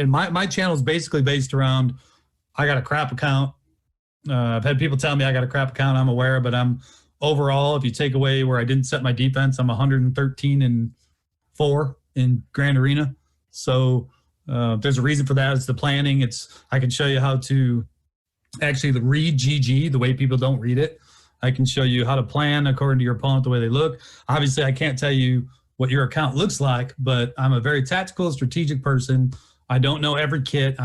Speaker 6: my channel is basically based around, I got a crap account. I've had people tell me I got a crap account. I'm aware, but I'm overall, if you take away where I didn't set my defense, I'm 113-4 in Grand Arena. So there's a reason for that. It's the planning. I can show you how to actually read GG the way people don't read it. I can show you how to plan according to your opponent the way they look. Obviously, I can't tell you what your account looks like, but I'm a very tactical, strategic person. I don't know every kit.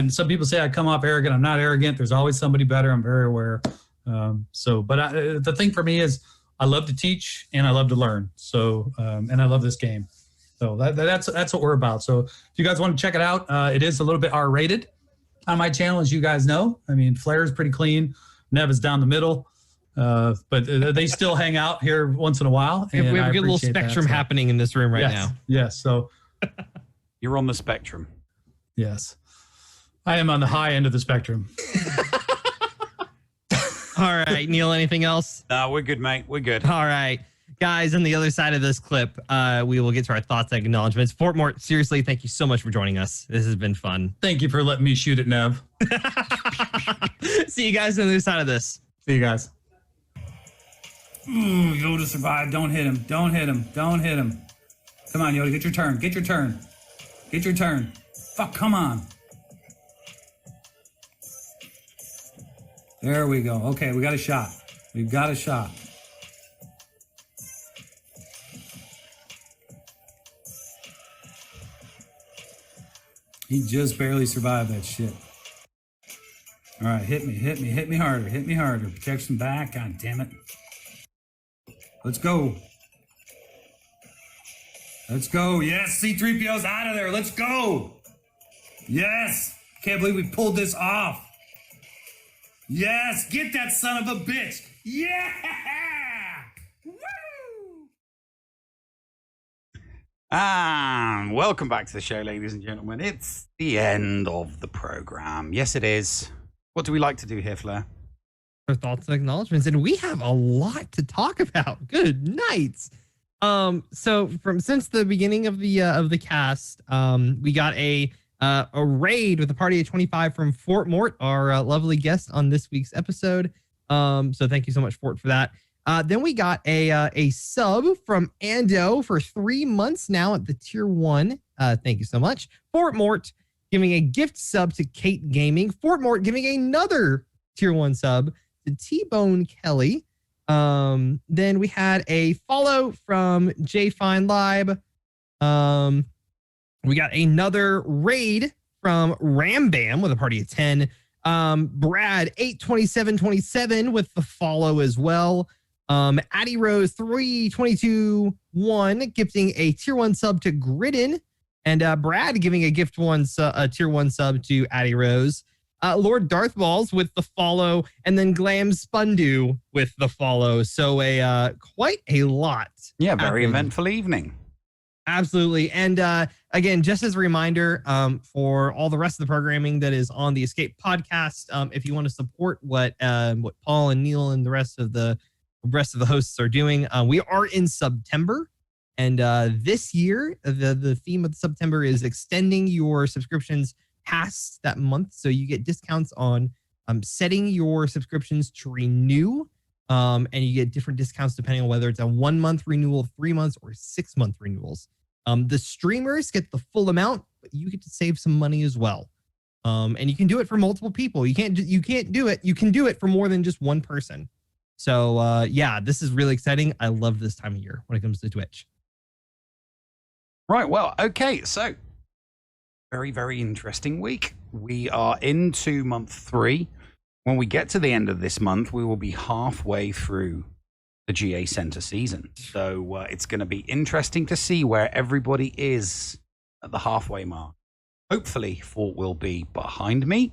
Speaker 6: Some people say I come off arrogant. I'm not arrogant. There's always somebody better. I'm very aware. The thing for me is I love to teach and I love to learn. So, and I love this game. So that's what we're about. So if you guys want to check it out, it is a little bit R-rated on my channel, as you guys know. I mean, Flair is pretty clean. Nev is down the middle. But they still hang out here once in a while.
Speaker 3: We have a good little spectrum happening in this room right now.
Speaker 6: Yes. So
Speaker 2: You're on the spectrum.
Speaker 6: Yes. I am on the high end of the spectrum.
Speaker 3: All right, Neil, anything else?
Speaker 2: No, we're good, mate. We're good.
Speaker 3: All right. Guys, on the other side of this clip, we will get to our thoughts and acknowledgments. Fort Mort, seriously, thank you so much for joining us. This has been fun.
Speaker 6: Thank you for letting me shoot at Nev.
Speaker 3: See you guys on the other side of this.
Speaker 6: See you guys.
Speaker 7: Ooh, Yoda survived. Don't hit him. Don't hit him. Don't hit him. Come on, Yoda. Get your turn. Get your turn. Get your turn. Fuck, come on. There we go. Okay, we got a shot. We've got a shot. He just barely survived that shit. All right, hit me harder, hit me harder. Protection back, god damn it. Let's go. Let's go, yes, C-3PO's out of there, let's go. Yes, can't believe we pulled this off. Yes, get that son of a bitch. Yeah! Woo!
Speaker 2: And welcome back to the show, ladies and gentlemen. It's the end of the program. Yes, it is. What do we like to do here, Flair?
Speaker 3: Our thoughts and acknowledgments, and we have a lot to talk about. Good nights. So since the beginning of the cast, we got a raid with a party of 25 from Fort Mort, our lovely guest on this week's episode. So thank you so much, Fort, for that. Then we got a sub from Ando for 3 months now at the tier 1. Thank you so much. Fort Mort giving a gift sub to Kate Gaming. Fort Mort giving another tier 1 sub to T-Bone Kelly. Then we had a follow from J Fine Lib. We got another raid from Rambam with a party of 10. Brad 82727 with the follow as well. Addie Rose 3221 gifting a tier 1 sub to Gridden, and Brad giving a tier 1 sub to Addie Rose. Lord Darth Balls with the follow, and then Glam Spundu with the follow. So quite a lot.
Speaker 2: Yeah, very eventful evening.
Speaker 3: Absolutely. And again, just as a reminder, for all the rest of the programming that is on the Escape podcast, if you want to support what Paul and Neil and the rest of the hosts are doing, we are in September, and this year the theme of September is extending your subscriptions past that month, so you get discounts on setting your subscriptions to renew, and you get different discounts depending on whether it's a 1 month renewal, 3 months, or 6 month renewals. The streamers get the full amount, but you get to save some money as well. And you can do it for multiple people. You can do it for more than just one person. So yeah, this is really exciting. I love this time of year when it comes to Twitch.
Speaker 2: Right. Well, okay. So very, very interesting week. We are into month 3. When we get to the end of this month, we will be halfway through the GACenter season. So it's going to be interesting to see where everybody is at the halfway mark. Hopefully, Fort will be behind me.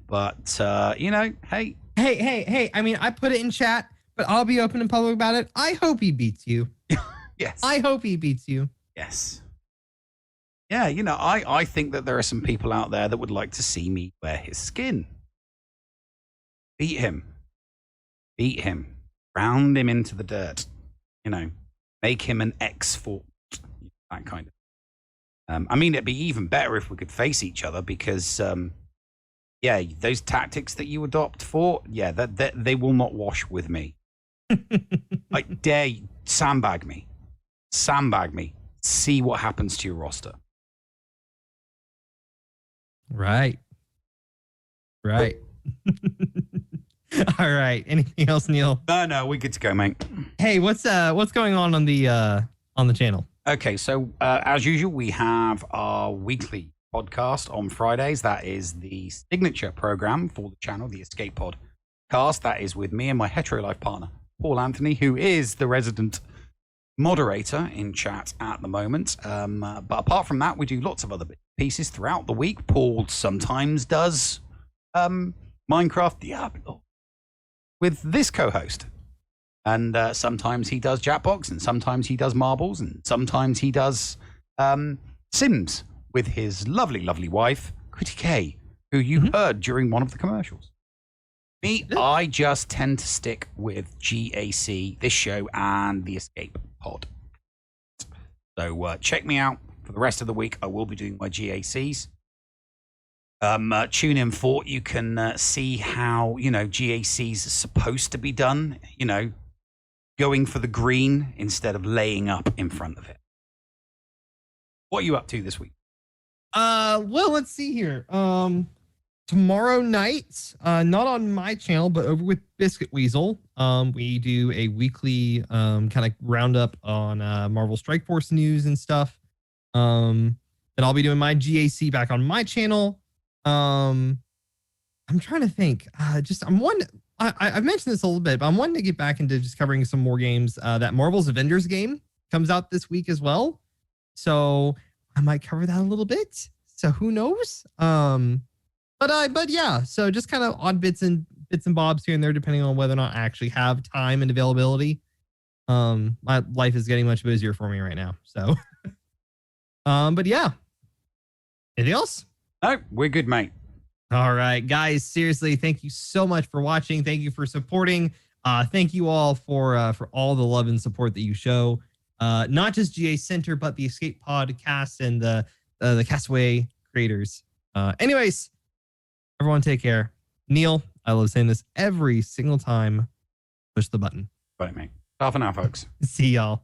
Speaker 2: But, hey.
Speaker 3: Hey. I mean, I put it in chat, but I'll be open and public about it. I hope he beats you.
Speaker 2: Yes.
Speaker 3: I hope he beats you.
Speaker 2: Yes. Yeah, I think that there are some people out there that would like to see me wear his skin. Beat him. Round him into the dirt. Make him an X-Fort. That kind of. I mean, it'd be even better if we could face each other because, those tactics that you adopt for, that they will not wash with me. I dare you, sandbag me. See what happens to your roster.
Speaker 3: Right. All right. Anything else, Neil?
Speaker 2: No, we're good to go, mate.
Speaker 3: Hey, what's going on the channel?
Speaker 2: Okay, so as usual, we have our weekly podcast on Fridays. That is the signature program for the channel, the Escape Podcast. That is with me and my hetero life partner, Paul Anthony, who is the resident moderator in chat at the moment. But apart from that, we do lots of other pieces throughout the week. Paul sometimes does Minecraft Diablo with this co-host. And sometimes he does Jackbox, and sometimes he does Marbles, and sometimes he does Sims with his lovely, lovely wife, Pretty K, who you heard during one of the commercials. Me, I just tend to stick with GAC, this show, and the Escape Pod. So check me out for the rest of the week. I will be doing my GACs. Tune in for you can see how GACs are supposed to be done. Going for the green instead of laying up in front of it. What are you up to this week?
Speaker 3: Well, let's see here. Tomorrow night, not on my channel, but over with Biscuit Weasel, we do a weekly kind of roundup on Marvel Strike Force news and stuff. Then I'll be doing my GAC back on my channel. I'm trying to think. I've mentioned this a little bit, but I'm wanting to get back into just covering some more games. That Marvel's Avengers game comes out this week as well, so I might cover that a little bit. So who knows? But yeah. So just kind of odd bits and bobs here and there, depending on whether or not I actually have time and availability. My life is getting much busier for me right now. So, but yeah. Anything else?
Speaker 2: No, we're good, mate.
Speaker 3: All right, guys. Seriously, thank you so much for watching. Thank you for supporting. Thank you all for all the love and support that you show. Not just GACenter, but the Escape Podcast and the Castaway creators. Anyways, everyone take care. Neil, I love saying this every single time. Push the button.
Speaker 2: Right, mate. Half an hour, folks.
Speaker 3: See y'all.